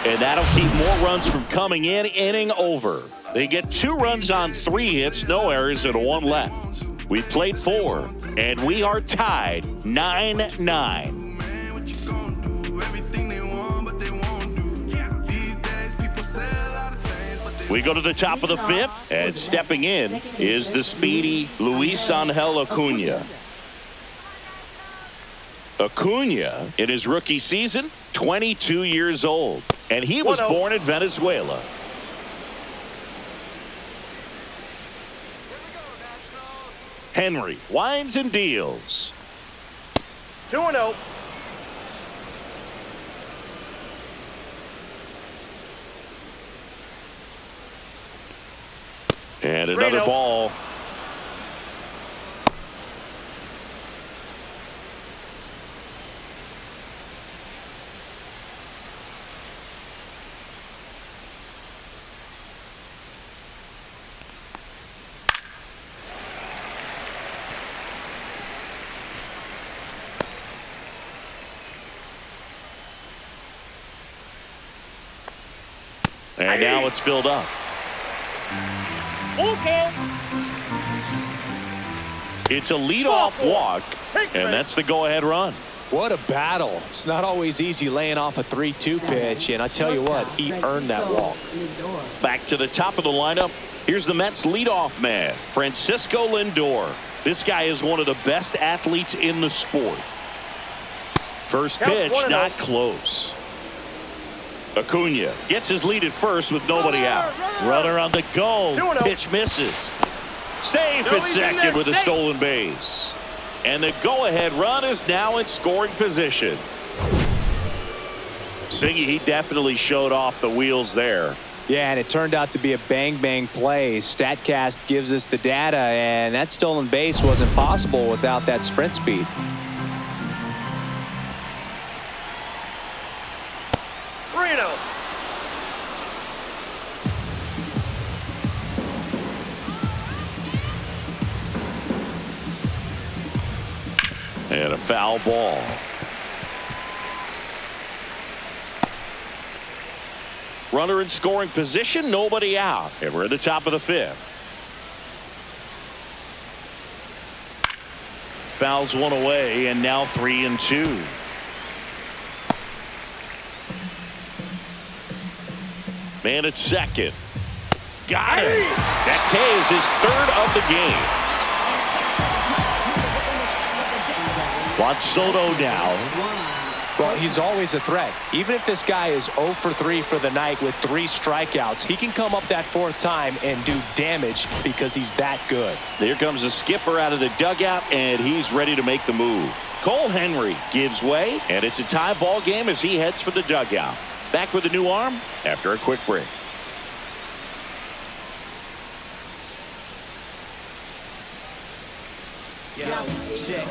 D: And that'll keep more runs from coming in. Inning over. They get 2 runs on 3 hits, no errors, and 1 left. We played 4, and we are tied 9-9. We go to the top of the 5th, and stepping in is the speedy Luis Angel Acuna. Acuna, in his rookie season, 22 years old, and he was born in Venezuela. Henry winds and deals.
H: 2-0.
D: And another ball. And now it's filled up.
H: Okay.
D: It's a leadoff walk, and that's the go-ahead run.
F: What a battle. It's not always easy laying off a 3-2 pitch, and I tell you what, he earned that walk.
D: Back to the top of the lineup Here's the Mets leadoff man, Francisco Lindor. This guy is one of the best athletes in the sport. First pitch, not close. Acuna gets his lead at first with nobody out. Runner on the go. Pitch misses. Safe at second with a stolen base. And the go-ahead run is now in scoring position. Singy, he definitely showed off the wheels there.
F: Yeah, and it turned out to be a bang-bang play. StatCast gives us the data, and that stolen base wasn't possible without that sprint speed.
D: And a foul ball. Runner in scoring position, nobody out. And we're at the top of the fifth. Fouls one away, and now 3-2. Man at second. Got it. That K is his third of the game. Juan Soto now.
F: Well, he's always a threat. Even if this guy is 0 for 3 for the night with 3 strikeouts, he can come up that 4th time and do damage because he's that good.
D: Here comes the skipper out of the dugout, and he's ready to make the move. Cole Henry gives way, and it's a tie ball game as he heads for the dugout. Back with a new arm after a quick break.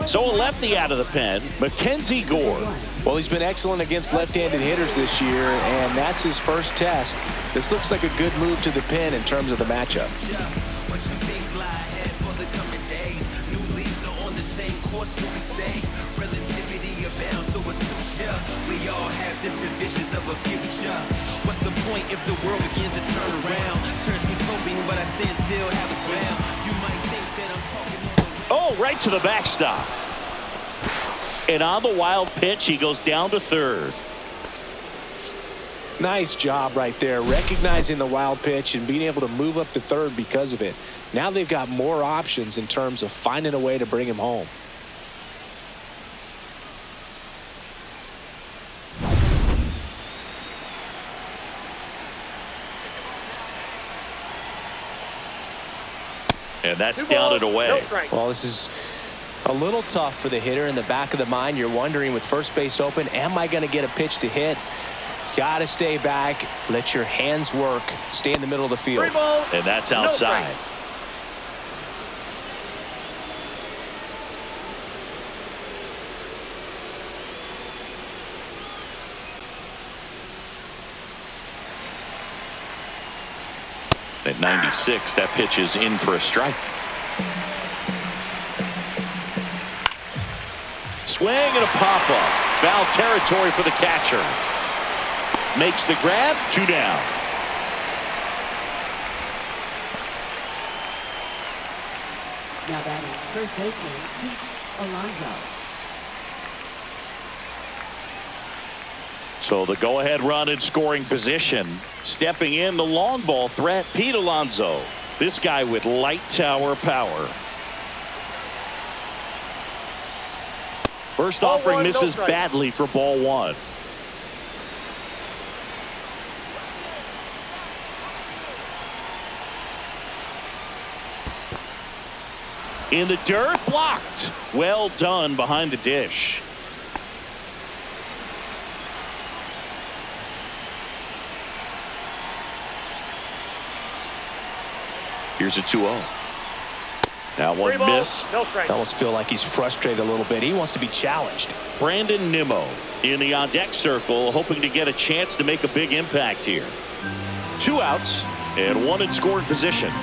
D: So a lefty out of the pen, Mackenzie Gore.
F: Well, he's been excellent against left-handed hitters this year, and that's his first test. This looks like a good move to the pen in terms of the matchup.
C: We all have different visions of a future. What's the point if the world begins to turn around? Turns utopian, but I say it still have us bound. You might think that I'm talking on the...
D: Oh, right to the backstop. And on the wild pitch, he goes down to third.
F: Nice job right there, recognizing the wild pitch and being able to move up to third because of it. Now they've got more options in terms of finding a way to bring him home.
D: And that's down and away.
F: Well, this is a little tough for the hitter. In the back of the mind, you're wondering with first base open, am I going to get a pitch to hit? Got to stay back, let your hands work, stay in the middle of the field.
D: And that's outside. At 96, that pitch is in for a strike. Swing and a pop-up. Foul territory for the catcher. Makes the grab, 2 down.
J: Now batting, first baseman, Pete Alonso.
D: So the go-ahead run in scoring position. Stepping in, the long ball threat, Pete Alonso. This guy with light tower power. First offering misses badly for ball 1. In the dirt, blocked. Well done behind the dish. Here's a 2-0. That one missed.
F: I almost feel like he's frustrated a little bit. He wants to be challenged.
D: Brandon Nimmo in the on-deck circle, hoping to get a chance to make a big impact here. 2 outs and 1 in scoring position.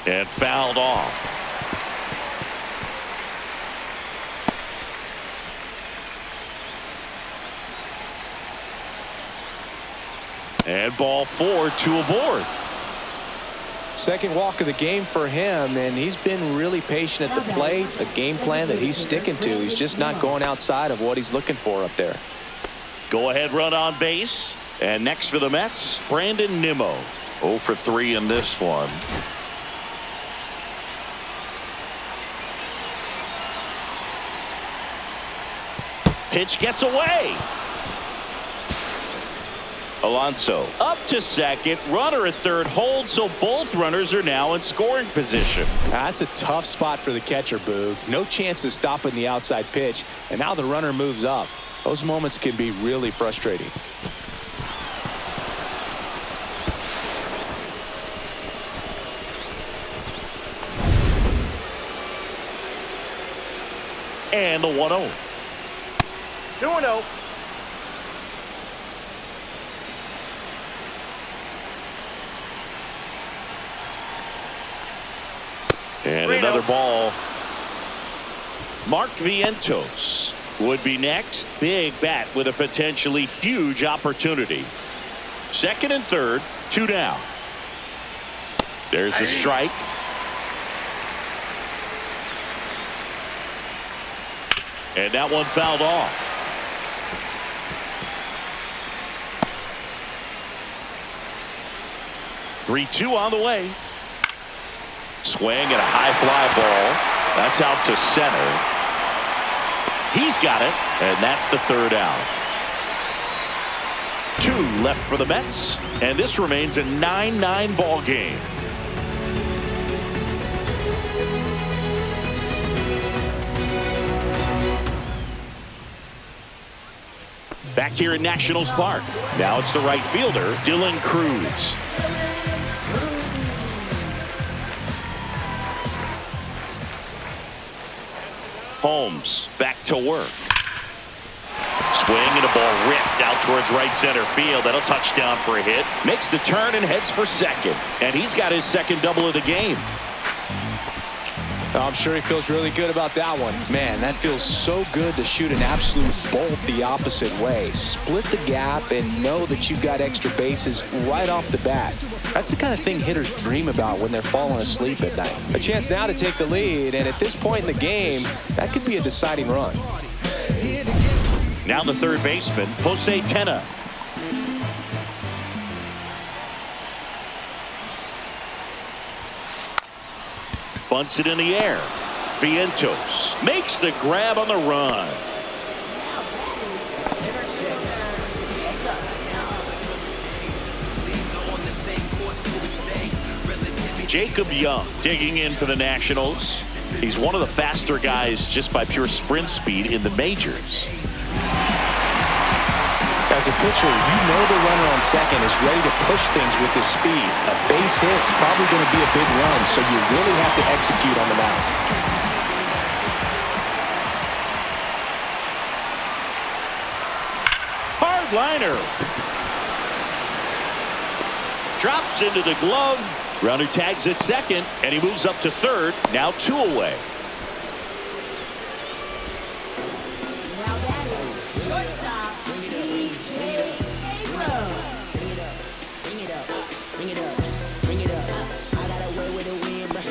D: And fouled off. And ball 4, 2 aboard.
F: Second walk of the game for him, and he's been really patient at the plate. A game plan that he's sticking to. He's just not going outside of what he's looking for up there.
D: Go ahead run on base. And next for the Mets, Brandon Nimmo. 0 for 3 in this one. Pitch gets away. Alonso up to second, runner at third holds, so both runners are now in scoring position.
F: That's a tough spot for the catcher, Boog. No chance of stopping the outside pitch, and now the runner moves up. Those moments can be really frustrating.
D: And the 1-0.
H: 2-0.
D: And another ball. Mark Vientos would be next. Big bat with a potentially huge opportunity. Second and third, 2 down. There's the strike. And that one fouled off. Three-2 on the way. Swing and a high fly ball. That's out to center. He's got it, and that's the third out. 2 left for the Mets, and this remains a 9-9 ball game. Back here at Nationals Park. Now it's the right fielder, Dylan Cruz. Holmes back to work. Swing and a ball ripped out towards right center field. That'll touchdown for a hit. Makes the turn and heads for second. And he's got his second double of the game.
F: I'm sure he feels really good about that one. Man, that feels so good to shoot an absolute bolt the opposite way. Split the gap and know that you've got extra bases right off the bat. That's the kind of thing hitters dream about when they're falling asleep at night. A chance now to take the lead, and at this point in the game, that could be a deciding run.
D: Now the third baseman, Jose Tena. Bunts it in the air. Vientos makes the grab on the run. Jacob Young digging in for the Nationals. He's one of the faster guys just by pure sprint speed in the majors.
F: As a pitcher, you know the runner on second is ready to push things with his speed. A base hit's probably going to be a big run, so you really have to execute on the mound.
D: Hard liner. Drops into the glove. Runner tags at second, and he moves up to third. Now 2 away.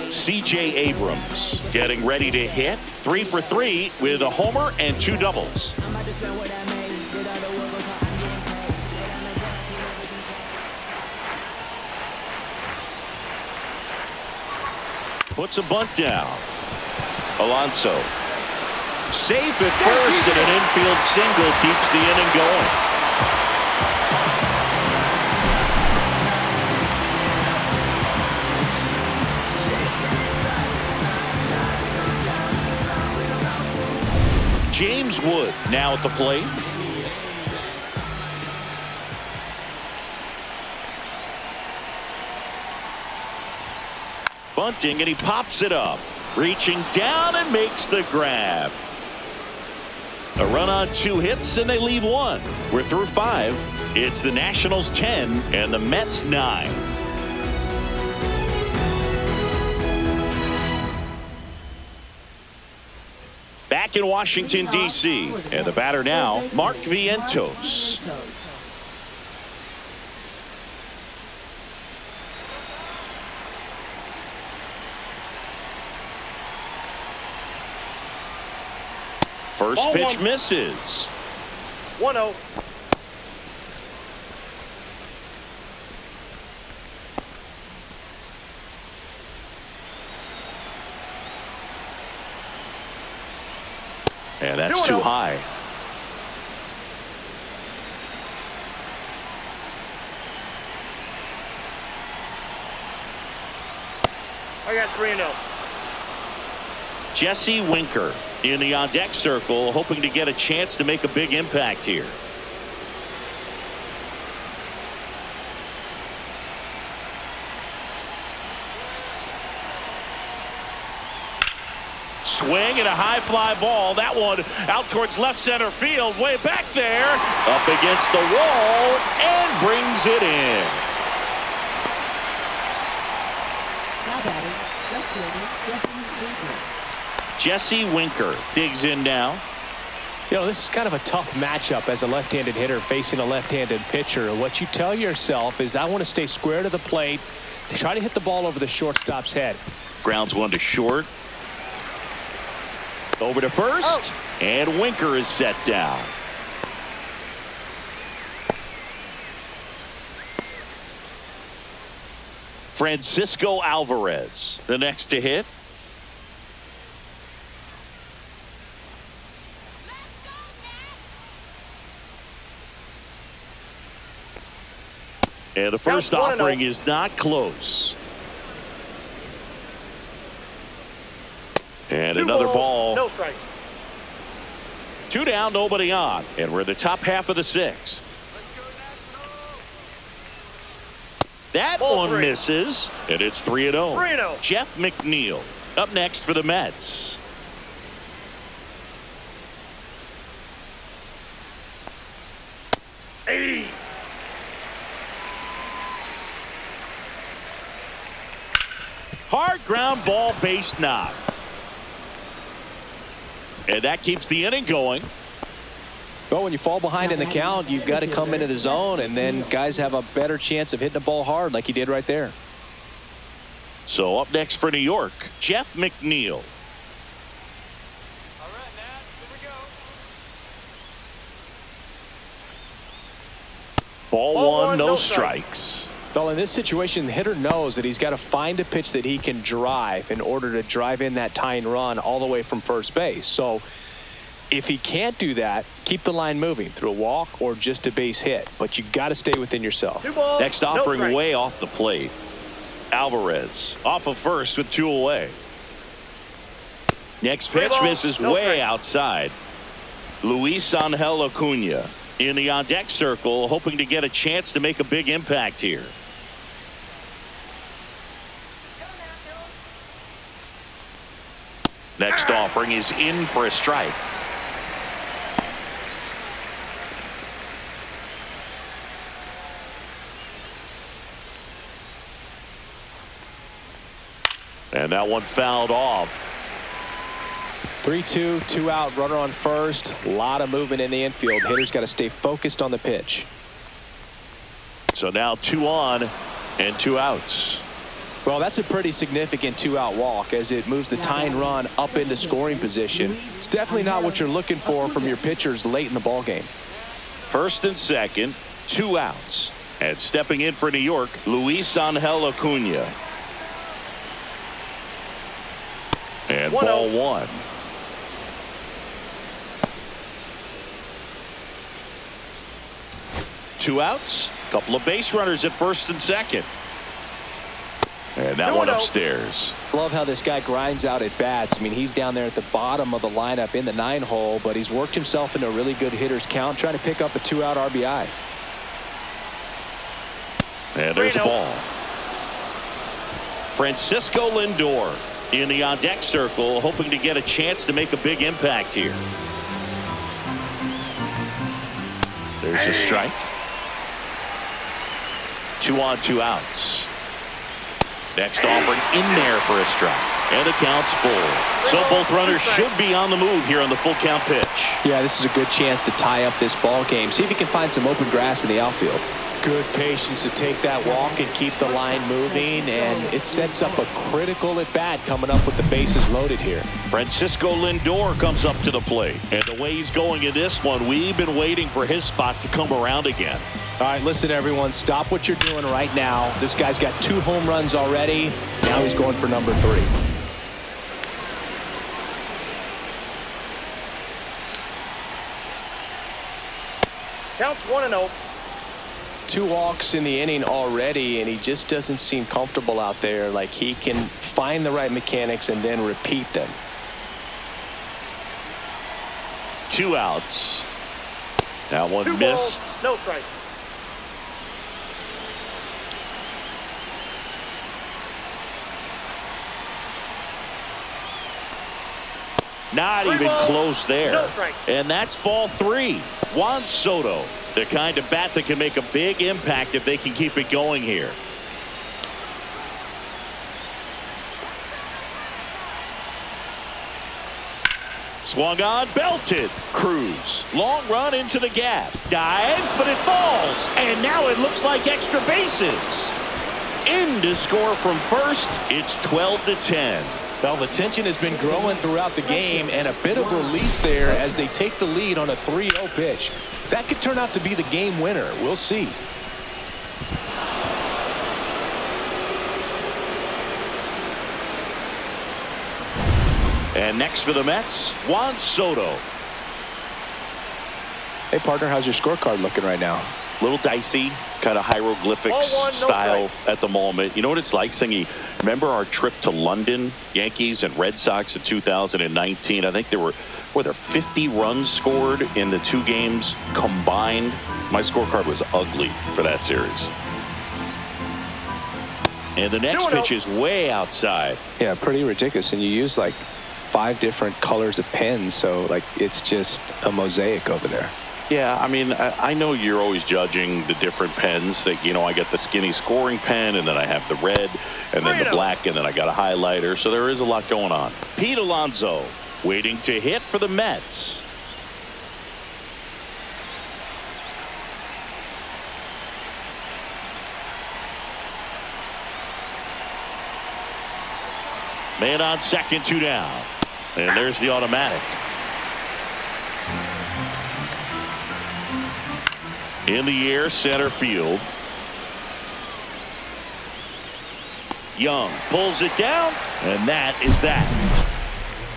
D: C.J. Abrams getting ready to hit. 3 for 3 with a homer and 2 doubles. Puts a bunt down. Alonso. Safe at first, and an infield single keeps the inning going. James Wood now at the plate. Bunting, and he pops it up. Reaching down and makes the grab. A run on 2 hits, and they leave 1. We're through 5. It's the Nationals 10 and the Mets 9. Back in Washington, D.C. And the batter now, Mark Vientos. First
H: Ball
D: pitch
H: one.
D: misses.
H: 1-0.
D: And that's
H: 2-0.
D: too high.
H: I got 3-0.
D: Jesse Winker in the on-deck circle, hoping to get a chance to make a big impact here. Swing and a high fly ball. That one out towards left center field, way back there, up against the wall, and brings it in.
J: Now batting, left fielder
D: Jesse
J: Jesse Winker.
D: Winker digs in now.
F: You know, this is kind of a tough matchup as a left-handed hitter facing a left-handed pitcher. What you tell yourself is, I want to stay square to the plate, try to hit the ball over the shortstop's head.
D: Grounds one to short. Over to first, and Winker is set down. Francisco Alvarez, the next to hit. And the first offering is not close. And another ball.
H: No strike.
D: 2 down, nobody on. And we're in the top half of the 6th. That
H: Ball
D: one
H: 3.
D: misses, and it's 3-0.
H: 3-0.
D: Jeff McNeil up next for the Mets.
H: Hey.
D: Hard ground ball, base knock. And that keeps the inning going.
F: Well, when you fall behind in the count, you've got to come into the zone, and then guys have a better chance of hitting the ball hard like he did right there.
D: So up next for New York, Jeff McNeil. Ball one, no strikes.
F: Well, in this situation, the hitter knows that he's got to find a pitch that he can drive in order to drive in that tying run all the way from first base. So if he can't do that, keep the line moving through a walk or just a base hit. But you got to stay within yourself.
D: Next offering way off the plate. Alvarez off of first with 2 away. Next pitch misses way outside. Luis Angel Acuna in the on-deck circle, hoping to get a chance to make a big impact here. Next offering is in for a strike. And that one fouled off.
F: 3-2, 2 out, runner on first. A lot of movement in the infield. Hitter's got to stay focused on the pitch.
D: So now 2 on and 2 outs.
F: Well, that's a pretty significant 2-out walk as it moves the tying run up into scoring position. It's definitely not what you're looking for from your pitchers late in the ball game.
D: First and second, 2 outs. And stepping in for New York, Luis Angel Acuna. And ball 1. Two outs, couple of base runners at first and second. And that one upstairs.
F: Love how this guy grinds out at bats. I mean, he's down there at the bottom of the lineup in the 9-hole, but he's worked himself into a really good hitter's count, trying to pick up a 2-out RBI.
D: And there's a ball. Francisco Lindor in the on-deck circle, hoping to get a chance to make a big impact here. There's a strike. 2 on, 2 outs. Next offering in there for a strike. And the count's full. So both runners should be on the move here on the full count pitch.
F: Yeah, this is a good chance to tie up this ball game. See if he can find some open grass in the outfield. Good patience to take that walk and keep the line moving, and it sets up a critical at-bat coming up with the bases loaded here.
D: Francisco Lindor comes up to the plate, and the way he's going in this one, we've been waiting for his spot to come around again.
F: All right, listen, everyone, stop what you're doing right now. This guy's got 2 home runs already. Now he's going for number 3.
H: Counts 1-0.
F: 2 walks in the inning already, and he just doesn't seem comfortable out there. Like he can find the right mechanics and then repeat them.
D: 2 outs. That one
H: 2
D: missed.
H: balls, no strike.
D: Not
H: 3
D: even
H: balls,
D: close there.
H: no strike.
D: And that's ball 3. Juan Soto, the kind of bat that can make a big impact if they can keep it going here. Swung on, belted. Cruz, long run into the gap. Dives, but it falls. And now it looks like extra bases. In to score from first. It's 12-10.
F: Well, the tension has been growing throughout the game, and a bit of release there as they take the lead on a 3-0 pitch. That could turn out to be the game winner. We'll see.
D: And next for the Mets, Juan Soto.
F: Hey, partner, how's your scorecard looking right now?
D: Little dicey, kind of hieroglyphics
H: 0-1, no
D: style
H: strike.
D: at the moment. You know what it's like, Singy? Remember our trip to London, Yankees and Red Sox in 2019? I think there were 50 runs scored in the 2 games combined. My scorecard was ugly for that series. And the next pitch is way outside.
F: Yeah, pretty ridiculous. And you use like 5 different colors of pens, so like it's just a mosaic over there.
D: Yeah, I mean, I know you're always judging the different pens. That, you know, I get the skinny scoring pen, and then I have the red, and then the black, and then I got a highlighter. So there is a lot going on. Pete Alonso waiting to hit for the Mets. Man on second, 2 down. And there's the automatic. In the air, center field. Young pulls it down, and that is that.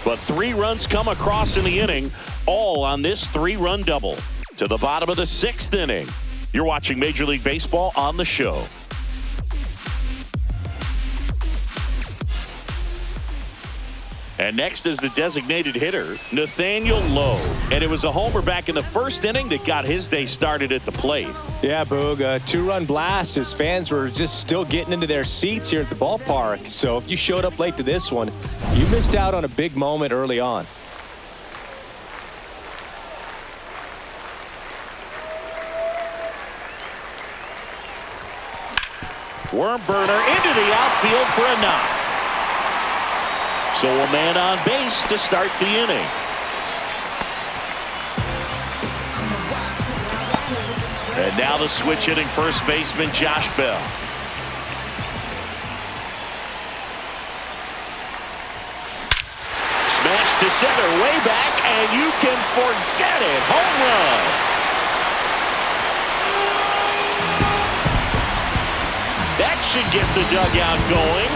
D: But 3 runs come across in the inning, all on this 3-run double. To the bottom of the 6th inning. You're watching Major League Baseball on the show. And next is the designated hitter, Nathaniel Lowe. And it was a homer back in the 1st inning that got his day started at the plate.
F: Yeah, Boog, a 2-run blast. His fans were just still getting into their seats here at the ballpark. So if you showed up late to this one, you missed out on a big moment early on.
D: Worm burner into the outfield for a knock. So a man on base to start the inning. And now the switch hitting first baseman Josh Bell. Smash to center, way back, and you can forget it. Home run. That should get the dugout going.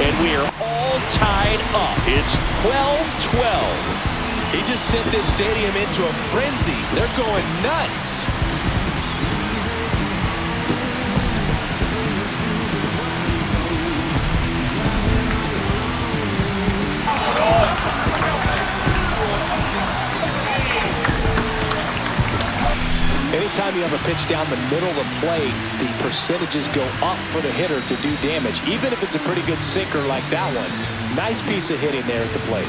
D: And we are all tied up. It's 12-12.
F: He just sent this stadium into a frenzy. They're going nuts. Anytime you have a pitch down the middle of the plate, the percentages go up for the hitter to do damage, even if it's a pretty good sinker like that one. Nice piece of hitting there at the plate.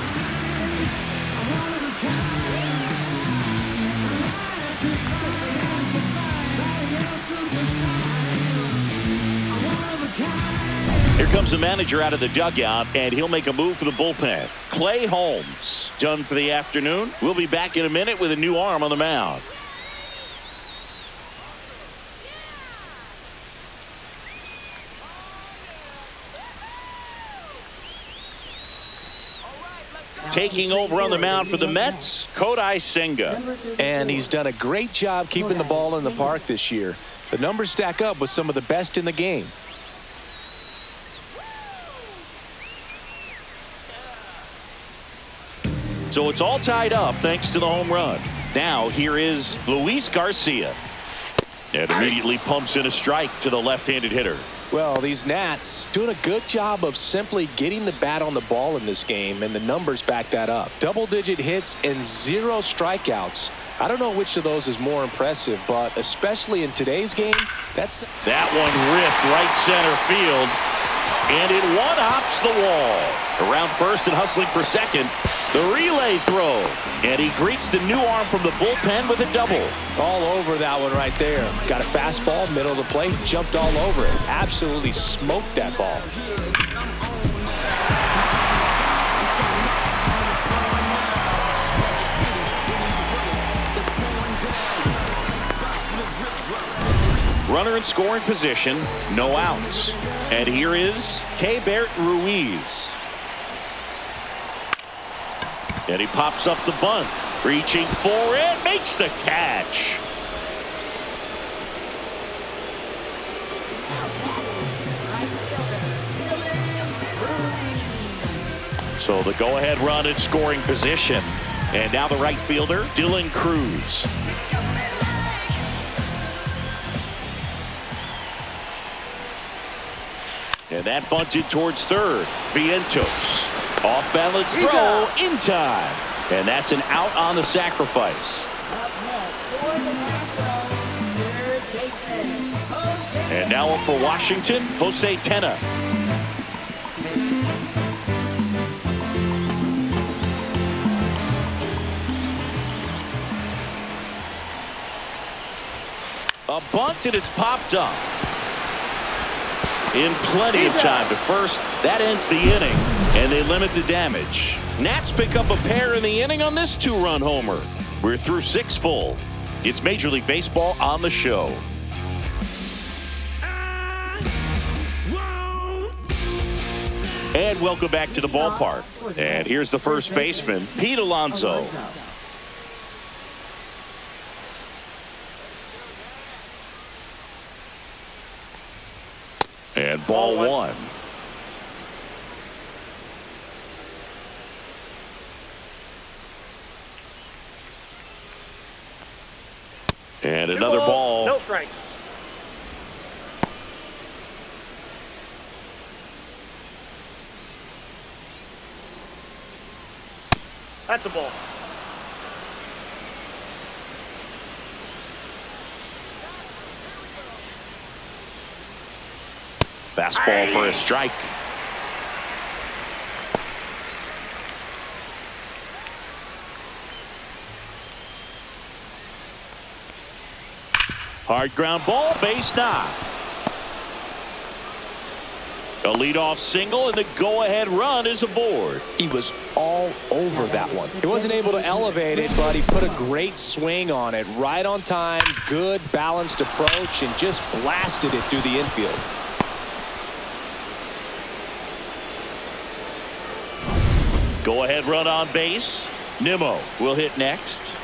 D: Here comes the manager out of the dugout, and he'll make a move for the bullpen. Clay Holmes done for the afternoon. We'll be back in a minute with a new arm on the mound. Taking over on the mound for the Mets, Kodai Senga.
F: And he's done a great job keeping the ball in the park this year. The numbers stack up with some of the best in the game.
D: So it's all tied up thanks to the home run. Now here is Luis Garcia. And immediately pumps in a strike to the left-handed hitter.
F: Well, these Nats doing a good job of simply getting the bat on the ball in this game, and the numbers back that up. Double-digit hits and 0 strikeouts. I don't know which of those is more impressive, but especially in today's game,
D: that one ripped right center field, and it one-hops the wall. Around first and hustling for second, the relay throw, and he greets the new arm from the bullpen with a double.
F: All over that one right there. Got a fastball, middle of the plate, jumped all over it. Absolutely smoked that ball.
D: Runner in scoring position, no outs. And here is Keibert Ruiz. And he pops up the bunt, reaching for it, makes the catch. So the go-ahead run in scoring position. And now the right fielder, Dylan Cruz. And that bunted towards third. Vientos. Off balance throw in time. And that's an out on the sacrifice. And now up for Washington, Jose Tena. A bunt and it's popped up. In plenty of time to first. That ends the inning, and they limit the damage. Nats pick up a pair in the inning on this 2-run homer. We're through 6 full. It's Major League Baseball on the show. And welcome back to the ballpark. And here's the first baseman, Pete Alonso. And ball one. And another ball.
H: No strike. That's a ball.
D: Fastball for a strike. Hard ground ball, base knock. A leadoff single, and the go-ahead run is aboard.
F: He was all over that one. He wasn't able to elevate it, but he put a great swing on it. Right on time, good balanced approach, and just blasted it through the infield.
D: Go-ahead run on base. Nimmo will hit next.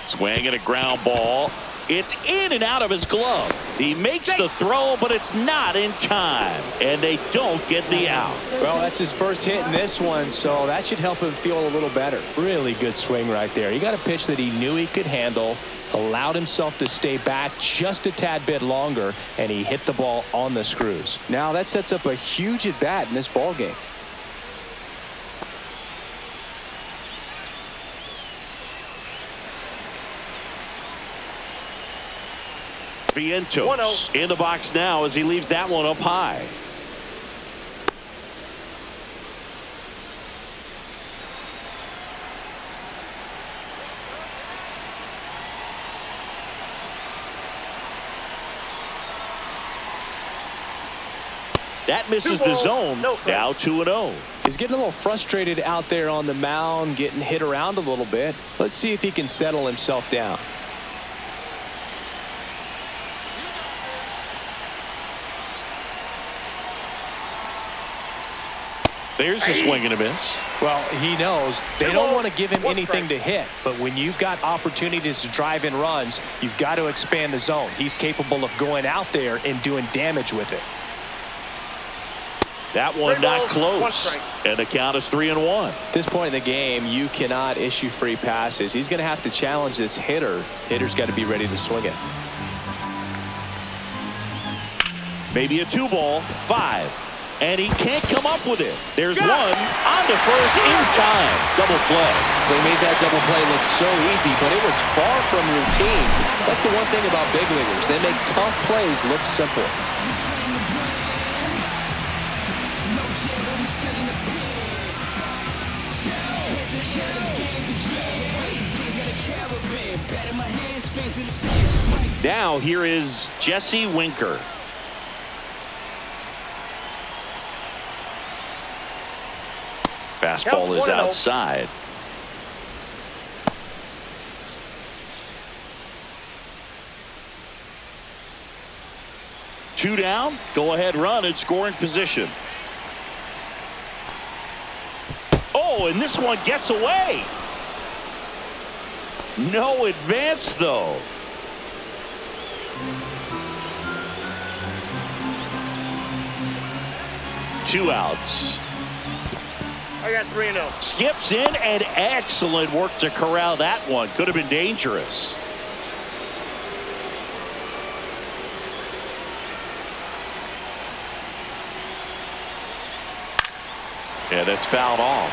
D: Swing and a ground ball. It's in and out of his glove. He makes the throw, but it's not in time. And they don't get the out.
F: Well, that's his first hit in this one, so that should help him feel a little better. Really good swing right there. He got a pitch that he knew he could handle, allowed himself to stay back just a tad bit longer, and he hit the ball on the screws. Now that sets up a huge at bat in this ball game.
D: Vientos in the box now as he leaves that one up high. That misses the zone. Now 2-0.
F: He's getting a little frustrated out there on the mound, getting hit around a little bit. Let's see if he can settle himself down.
D: There's a swing and a miss.
F: Well, he knows they don't want to give him anything to hit, but when you've got opportunities to drive in runs, you've got to expand the zone. He's capable of going out there and doing damage with it.
D: That one not close, and the count is 3-1.
F: At this point in the game, you cannot issue free passes. He's going to have to challenge this hitter. Hitter's got to be ready to swing it.
D: Maybe a 2-ball, 5. And he can't come up with it. There's one on to first in time. Double play.
F: They made that double play look so easy, but it was far from routine. That's the one thing about big leaguers. They make tough plays look simple.
D: Now here is Jesse Winker. Fastball is outside. Two down. Go ahead run in scoring position. Oh, and this one gets away. No advance though. Two outs.
H: I got 3-0.
D: Skips in, and excellent work to corral that one. Could have been dangerous. Yeah, that's fouled off.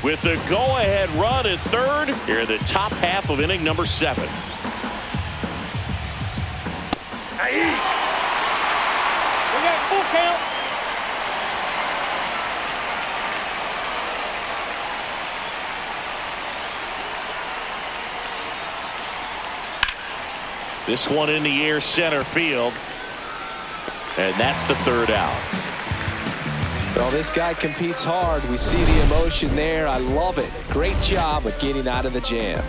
D: With the go-ahead run at third, here in the top half of inning number 7.
H: We got full count.
D: This one in the air center field. And that's the third out.
F: Well, this guy competes hard. We see the emotion there. I love it. Great job of getting out of the jam.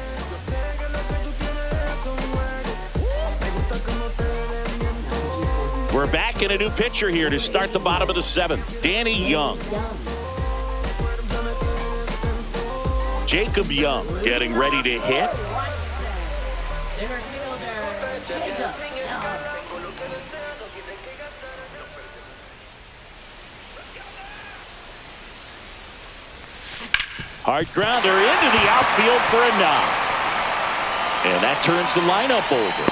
D: We're back in a new pitcher here to start the bottom of the 7th. Danny Young. Jacob Young getting ready to hit. Hard grounder into the outfield for a knock. And that turns the lineup over.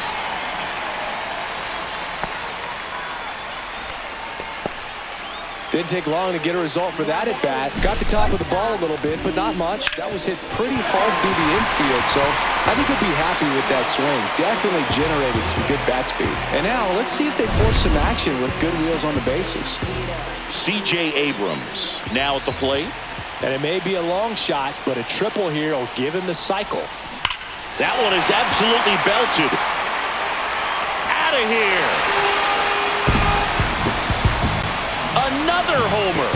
F: Didn't take long to get a result for that at bat. Got the top of the ball a little bit, but not much. That was hit pretty hard through the infield, so I think he'll be happy with that swing. Definitely generated some good bat speed. And now let's see if they force some action with good wheels on the bases.
D: C.J. Abrams now at the plate.
F: And it may be a long shot, but a triple here will give him the cycle.
D: That one is absolutely belted. Out of here. Another homer.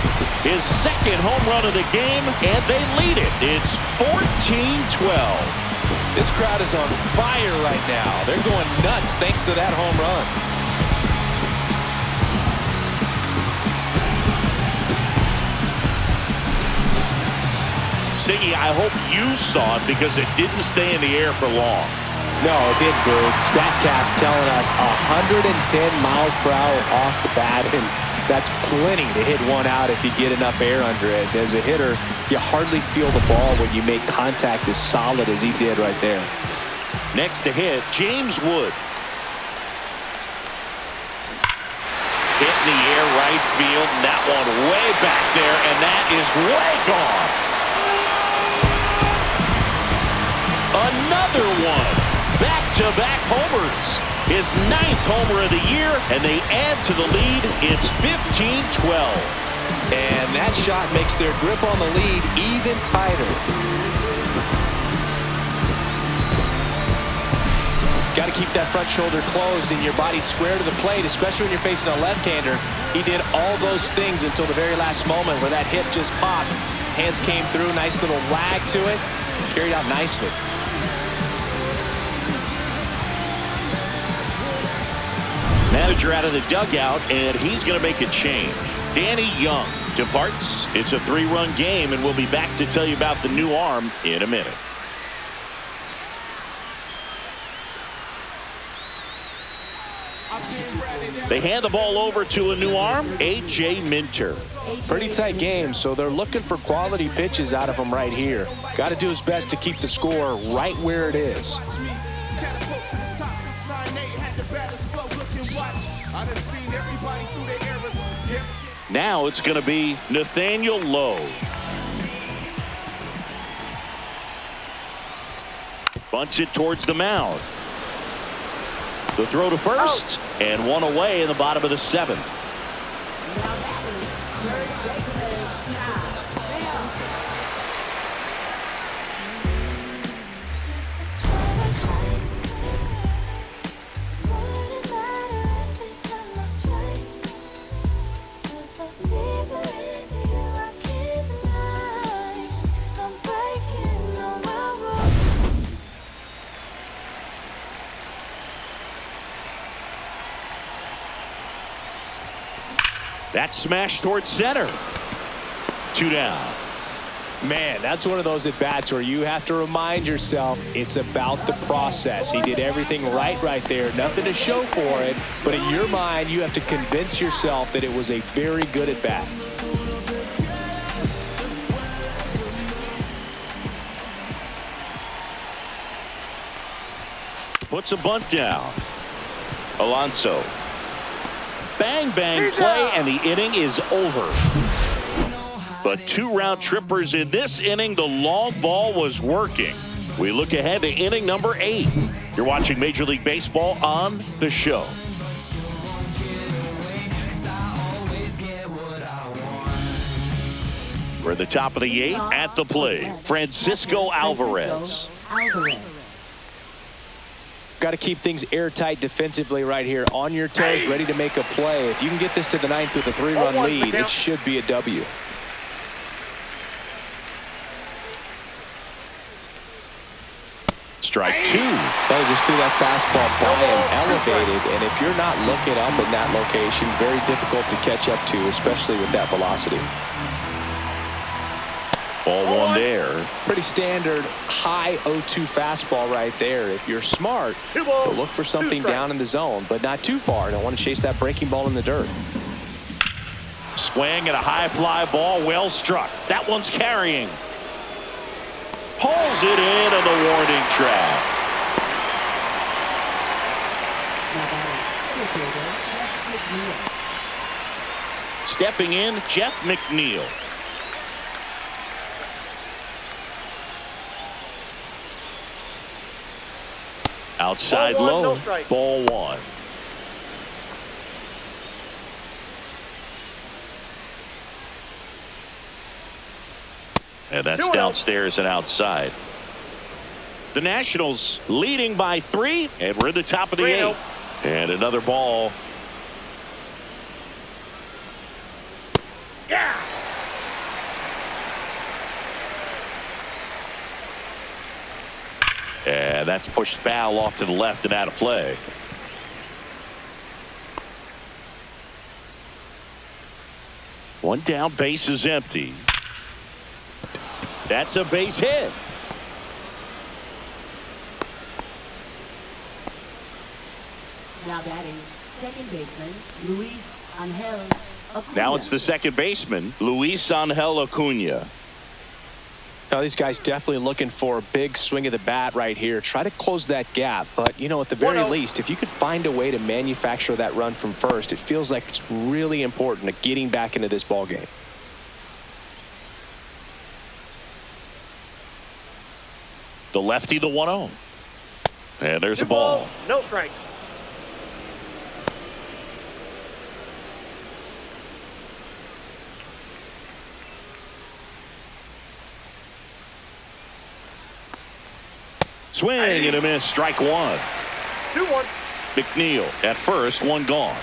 D: His second home run of the game, and they lead it. It's 14-12.
F: This crowd is on fire right now. They're going nuts thanks to that home run.
D: Siggy, I hope you saw it because it didn't stay in the air for long.
F: No, it did, Boog. StatCast telling us 110 miles per hour off the bat, and that's plenty to hit one out if you get enough air under it. As a hitter, you hardly feel the ball when you make contact as solid as he did right there.
D: Next to hit, James Wood. Hit in the air right field, and that one way back there, and that is way gone. Another one. Back-to-back homers. His 9th homer of the year, and they add to the lead. It's 15-12.
F: And that shot makes their grip on the lead even tighter. Got to keep that front shoulder closed and your body square to the plate, especially when you're facing a left-hander. He did all those things until the very last moment where that hit just popped. Hands came through, nice little lag to it. Carried out nicely.
D: Manager out of the dugout, and he's going to make a change. Danny Young departs. It's a 3-run game, and we'll be back to tell you about the new arm in a minute. They hand the ball over to a new arm, A.J. Minter.
F: Pretty tight game, so they're looking for quality pitches out of him right here. Got to do his best to keep the score right where it is.
D: Now it's going to be Nathaniel Lowe. Bunts it towards the mound. The throw to first, and one away in the bottom of the 7th. That smash towards center. 2 down.
F: Man, that's one of those at-bats where you have to remind yourself it's about the process. He did everything right there. Nothing to show for it, but in your mind, you have to convince yourself that it was a very good at-bat.
D: Puts a bunt down. Alonso. Bang, bang play, and the inning is over. But 2 round trippers in this inning. The long ball was working. We look ahead to inning number 8. You're watching Major League Baseball on the show. We're at the top of the 8th. At the plate, Francisco Alvarez.
F: Got to keep things airtight defensively right here, on your toes, ready to make a play. If you can get this to the 9th with a 3-run lead, it should be a W.
D: Strike 2.
F: They just threw that fastball by him, elevated, and if you're not looking up in that location, very difficult to catch up to, especially with that velocity.
D: Ball 1 there.
F: Pretty standard high 0-2 fastball right there. If you're smart, you'll look for something down in the zone, but not too far. Don't want to chase that breaking ball in the dirt.
D: Swing and a high fly ball, well struck. That one's carrying. Pulls it in on the warning track. Stepping in, Jeff McNeil. Outside low, ball 1. And that's downstairs and outside. The Nationals leading by 3, and we're at the top of the 8th. And another ball. Yeah. And that's pushed foul off to the left and out of play. One down, base is empty. That's a base hit.
J: Now batting, second baseman, Luis Angel Acuna.
D: Now it's the second baseman, Luis Angel Acuna.
F: Now these guys definitely looking for a big swing of the bat right here. Try to close that gap, but you know, at the very least, if you could find a way to manufacture that run from first, it feels like it's really important to getting back into this ball game.
D: The lefty, the 1-0. And there's a ball.
H: No strike.
D: Swing and a miss. Strike 1.
H: 2-1.
D: McNeil at first, 1 gone.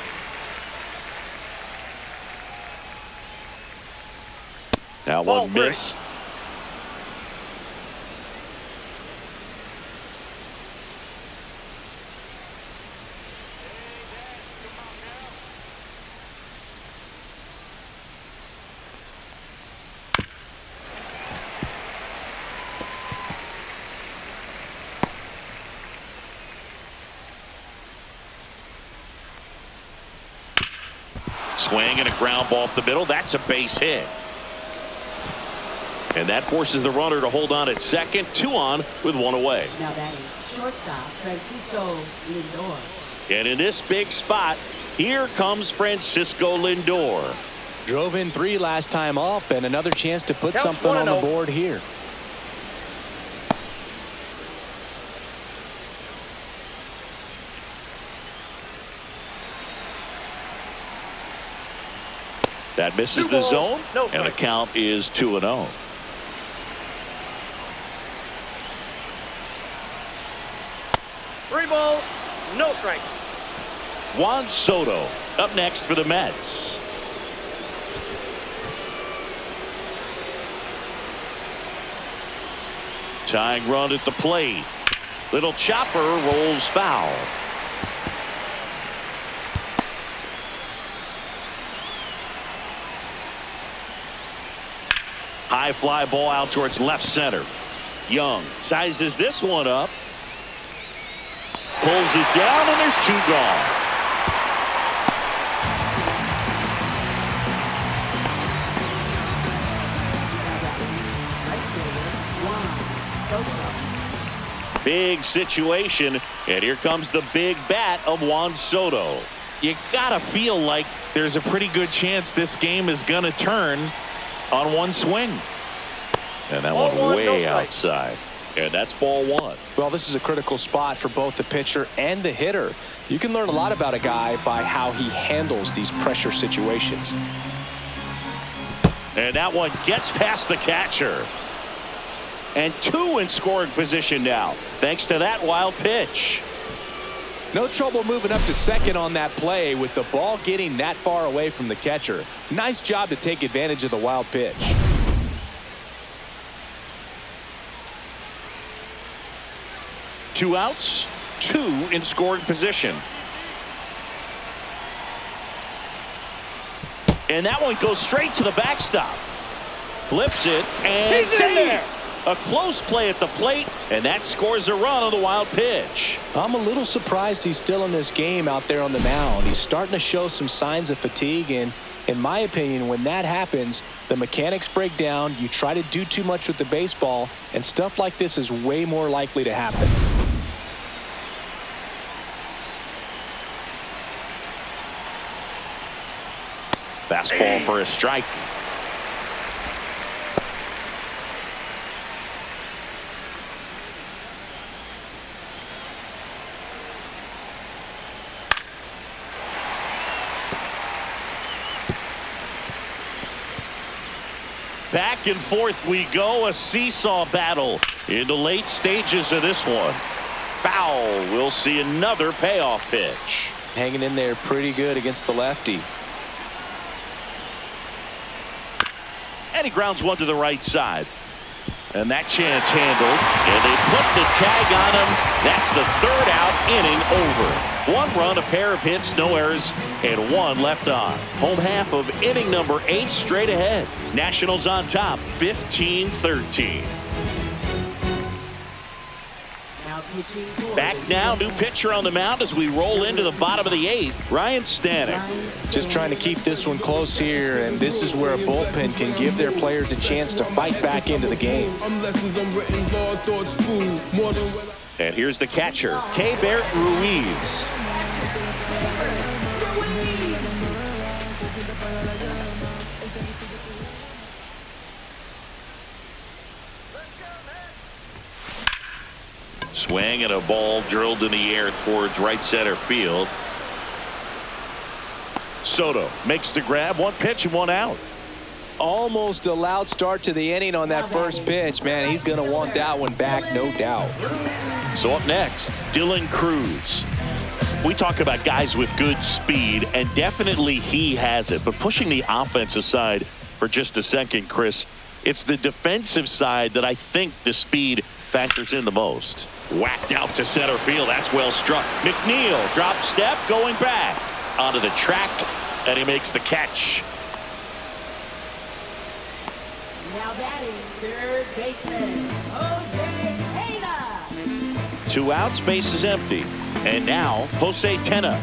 D: Now
H: Ball
D: 1
H: 3.
D: missed. Swing and a ground ball up the middle. That's a base hit. And that forces the runner to hold on at second. 2 on with 1 away.
J: Now batting shortstop Francisco Lindor.
D: And in this big spot, here comes Francisco Lindor.
F: Drove in 3 last time up, and another chance to put
H: Counts
F: something on the
H: 1-0.
F: board here.
D: That misses
H: 2
D: the
H: balls,
D: zone,
H: no
D: and the
H: strike.
D: count is 2-0.
H: Three balls, no strike.
D: Juan Soto up next for the Mets. Tying run at the plate. Little chopper rolls foul. High fly ball out towards left center. Young sizes this one up. Pulls it down, and there's 2 gone. Big situation, and here comes the big bat of Juan Soto. You gotta feel like there's a pretty good chance this game is gonna turn on one swing. And that
H: Ball
D: one
H: one,
D: way
H: no strike.
D: outside. And that's ball 1.
F: Well, this is a critical spot for both the pitcher and the hitter. You can learn a lot about a guy by how he handles these pressure situations.
D: And that one gets past the catcher. And 2 in scoring position now, thanks to that wild pitch.
F: No trouble moving up to second on that play with the ball getting that far away from the catcher. Nice job to take advantage of the wild pitch.
D: Two outs, 2 in scoring position. And that one goes straight to the backstop. Flips it and
H: He's in there.
D: A close play at the plate, and that scores a run on the wild pitch.
F: I'm a little surprised he's still in this game out there on the mound. He's starting to show some signs of fatigue, and in my opinion, when that happens, the mechanics break down. You try to do too much with the baseball, and stuff like this is way more likely to happen.
D: Fastball for a strike. Back and forth we go, a seesaw battle in the late stages of this one. Foul. We'll see another payoff pitch.
F: Hanging in there pretty good against the lefty.
D: And he grounds one to the right side. And that chance handled. And they put the tag on him. That's the 3rd out, inning over. 1 run, a pair of hits, no errors, and 1 left on. Home half of inning number 8 straight ahead. Nationals on top, 15-13.
J: Now pitching for
D: Back now, new pitcher on the mound as we roll into the bottom of the 8th. Ryan Stanek.
F: Just trying to keep this one close here, and this is where a bullpen can give their players a chance to fight back into the game.
D: And here's the catcher, Keibert Ruiz. Swing and a ball drilled in the air towards right center field. Soto makes the grab, 1 pitch and 1 out.
F: Almost a loud start to the inning on that first pitch. Man, he's going to want that one back, no doubt.
D: So up next, Dylan Cruz. We talk about guys with good speed, and definitely he has it. But pushing the offense aside for just a second, Chris, it's the defensive side that I think the speed factors in the most. Whacked out to center field. That's well struck. McNeil drop step going back onto the track, and he makes the catch.
J: now batting third baseman Jose Tena.
D: 2 outs, base is empty. And now Jose Tena.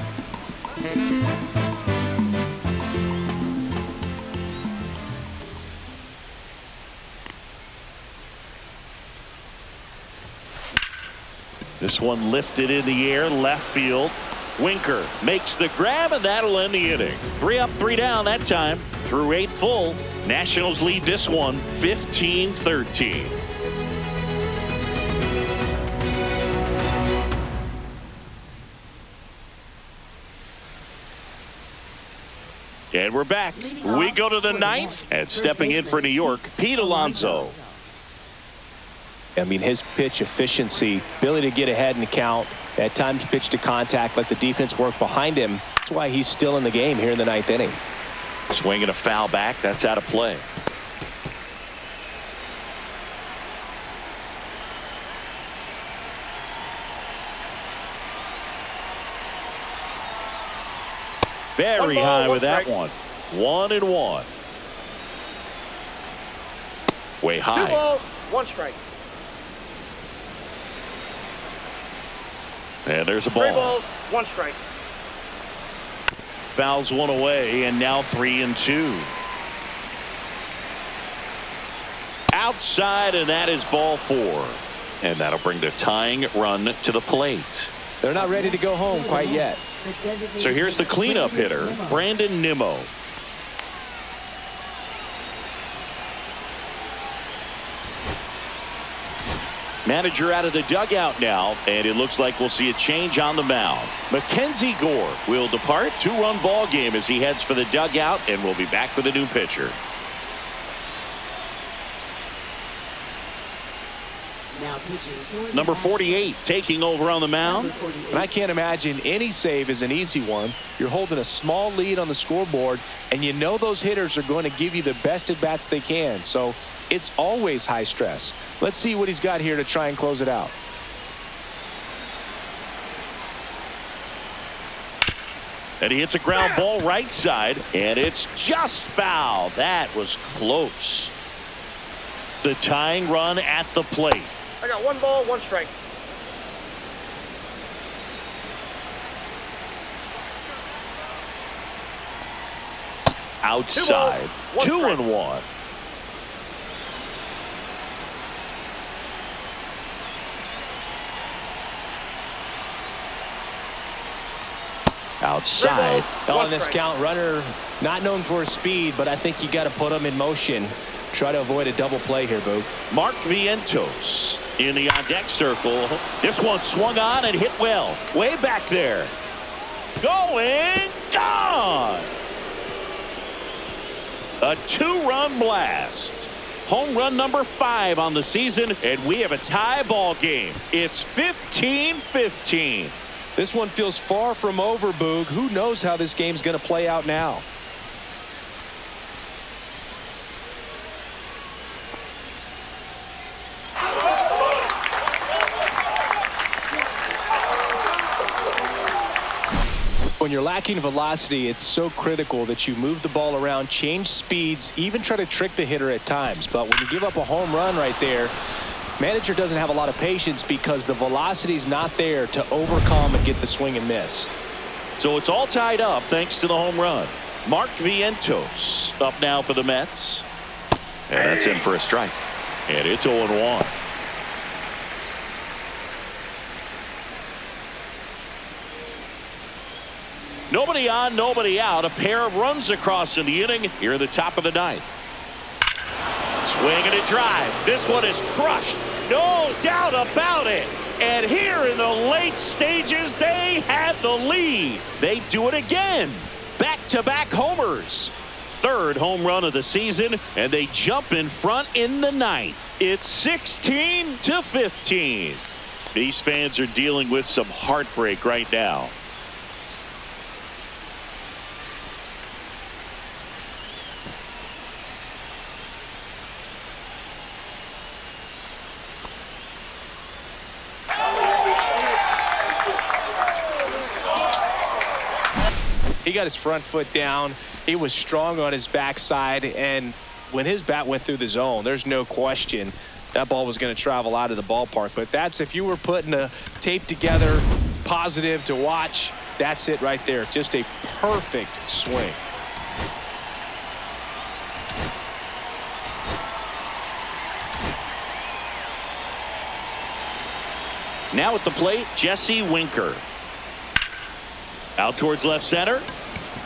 D: This one lifted in the air, left field. Winker makes the grab, and that'll end the inning. 3 up, 3 down that time. Through 8 full. Nationals lead this one 15-13. And we're back. We go to the 9th, and stepping in for New York, Pete Alonso.
F: I mean, his pitch efficiency, ability to get ahead in the count, at times pitch to contact, let the defense work behind him. That's why he's still in the game here in the 9th inning.
D: Swinging a foul back. That's out of play. Very high with that one. 1-1. Way high.
H: 2 balls, 1 strike.
D: And there's a ball.
H: 3 balls, 1 strike.
D: Fouls one away, and now 3-2. Outside, and that is ball 4. And that'll bring the tying run to the plate.
F: They're not ready to go home quite yet.
D: So here's the cleanup hitter, Brandon Nimmo. Manager out of the dugout now, and it looks like we'll see a change on the mound. Mackenzie Gore will depart. 2-run ball game as he heads for the dugout, and we'll be back with a new pitcher. Number 48 taking over on the mound.
F: And I can't imagine any save is an easy one. You're holding a small lead on the scoreboard, and you know those hitters are going to give you the best at bats they can. So it's always high stress. Let's see what he's got here to try and close it out.
D: And he hits a ground ball right side, and it's just foul. That was close. The tying run at the plate.
H: I got 1 ball, 1 strike.
D: Outside. 2-1. Outside.
F: On this count, runner not known for his speed, but I think you got to put him in motion. Try to avoid a double play here, Boog.
D: Mark Vientos in the on-deck circle. This one swung on and hit well. Way back there. Going. Gone. A 2-run blast. Home run number 5 on the season, and we have a tie ball game. It's 15-15.
F: This one feels far from over, Boog. Who knows how this game's going to play out now? When you're lacking velocity, it's so critical that you move the ball around, change speeds, even try to trick the hitter at times. But when you give up a home run right there, manager doesn't have a lot of patience because the velocity is not there to overcome and get the swing and miss.
D: So it's all tied up thanks to the home run. Mark Vientos up now for the Mets. And that's in for a strike. And it's 0-1. Nobody on, nobody out. A pair of runs across in the inning here in the top of the 9th. Swing and a drive. This one is crushed. No doubt about it. And here in the late stages, they had the lead. They do it again. Back-to-back homers. 3rd home run of the season, and they jump in front in the 9th. It's 16-15. These fans are dealing with some heartbreak right now.
F: He got his front foot down. He was strong on his backside, and when his bat went through the zone, there's no question that ball was going to travel out of the ballpark. But that's, if you were putting a tape together, positive to watch, that's it right there. Just a perfect swing.
D: Now at the plate, Jesse Winker. Out towards left center.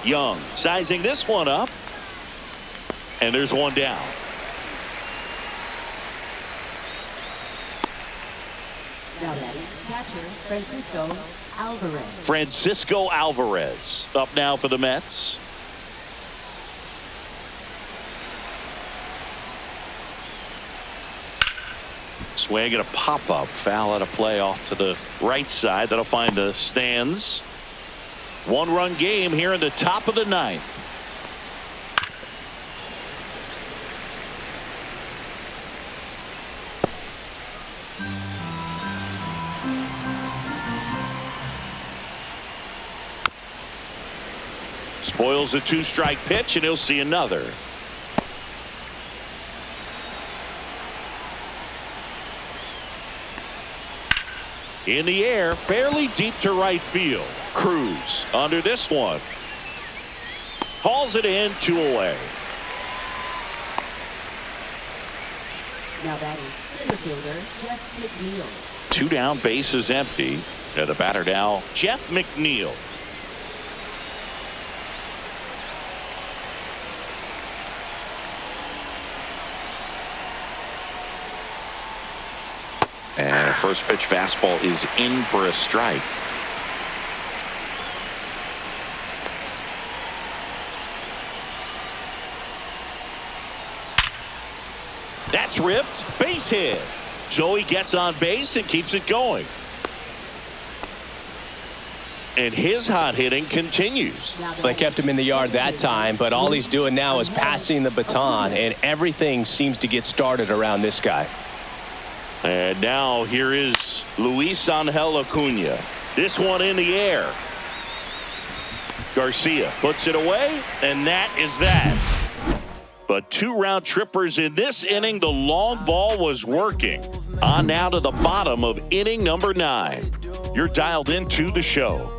D: Young sizing this one up. And there's one down.
J: Now that is catcher Francisco Alvarez.
D: Francisco Alvarez up now for the Mets. Swing and a pop-up foul out of play off to the right side. That'll find the stands. One-run game here in the top of the ninth. Spoils the two-strike pitch, and he'll see another. In the air, fairly deep to right field. Cruz under this one. Hauls it in, 2 away.
J: Now that is center fielder Jeff McNeil.
D: 2 down, bases empty. And the batter now, Jeff McNeil. And a first pitch fastball is in for a strike. That's ripped. Base hit. Joey gets on base and keeps it going. And his hot hitting continues.
F: They kept him in the yard that time, but all he's doing now is passing the baton, and everything seems to get started around this guy.
D: And now here is Luis Angel Acuna. This one in the air. Garcia puts it away, and that is that. But 2 round trippers in this inning. The long ball was working. On now to the bottom of inning number 9. You're dialed into the show.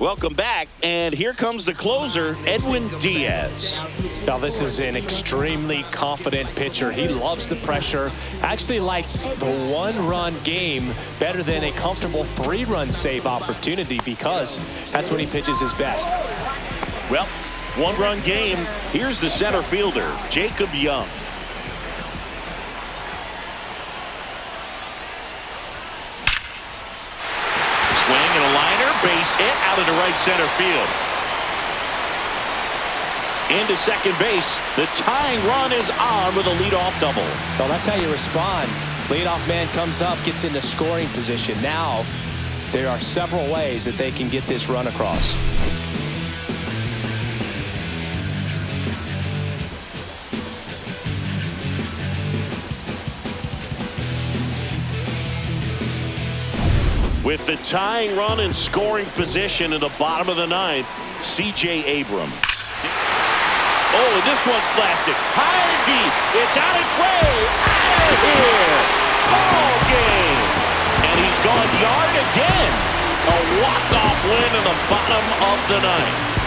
D: Welcome back, and here comes the closer, Edwin Diaz.
F: Now this is an extremely confident pitcher. He loves the pressure. Actually likes the 1-run game better than a comfortable 3-run save opportunity because that's when he pitches his best.
D: Well, 1-run game. Here's the center fielder, Jacob Young. Swing and a liner, base hit out into right center field. Into second base. The tying run is on with a leadoff double.
F: Well, that's how you respond. Leadoff man comes up, gets into scoring position. Now, there are several ways that they can get this run across.
D: With the tying run and scoring position in the bottom of the 9th, C.J. Abrams. Oh, and this one's blasted. High and deep. It's on its way. Out of here. Ball game. And he's gone yard again. A walk-off win in the bottom of the 9th.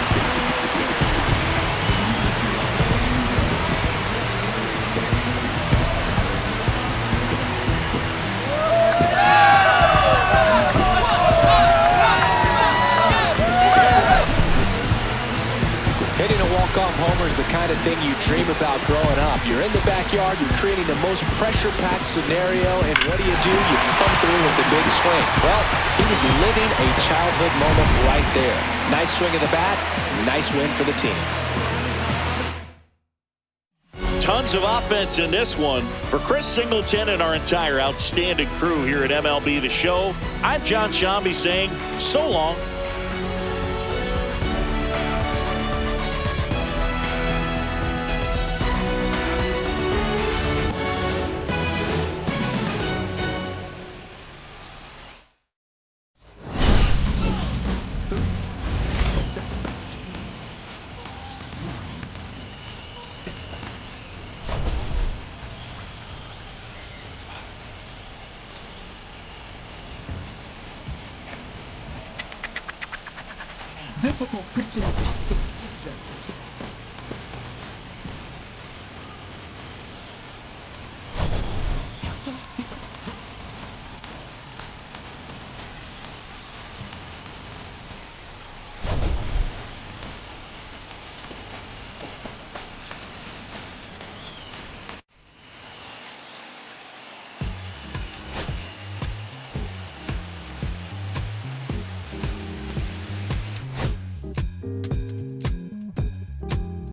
F: Hitting a walk-off homer is the kind of thing you dream about growing up. You're in the backyard, you're creating the most pressure-packed scenario, and what do? You come through with the big swing. Well, he was living a childhood moment right there. Nice swing of the bat, nice win for the team.
D: Tons of offense in this one. For Chris Singleton and our entire outstanding crew here at MLB The Show, I'm John Shambi saying so long.
J: Difficult pitches.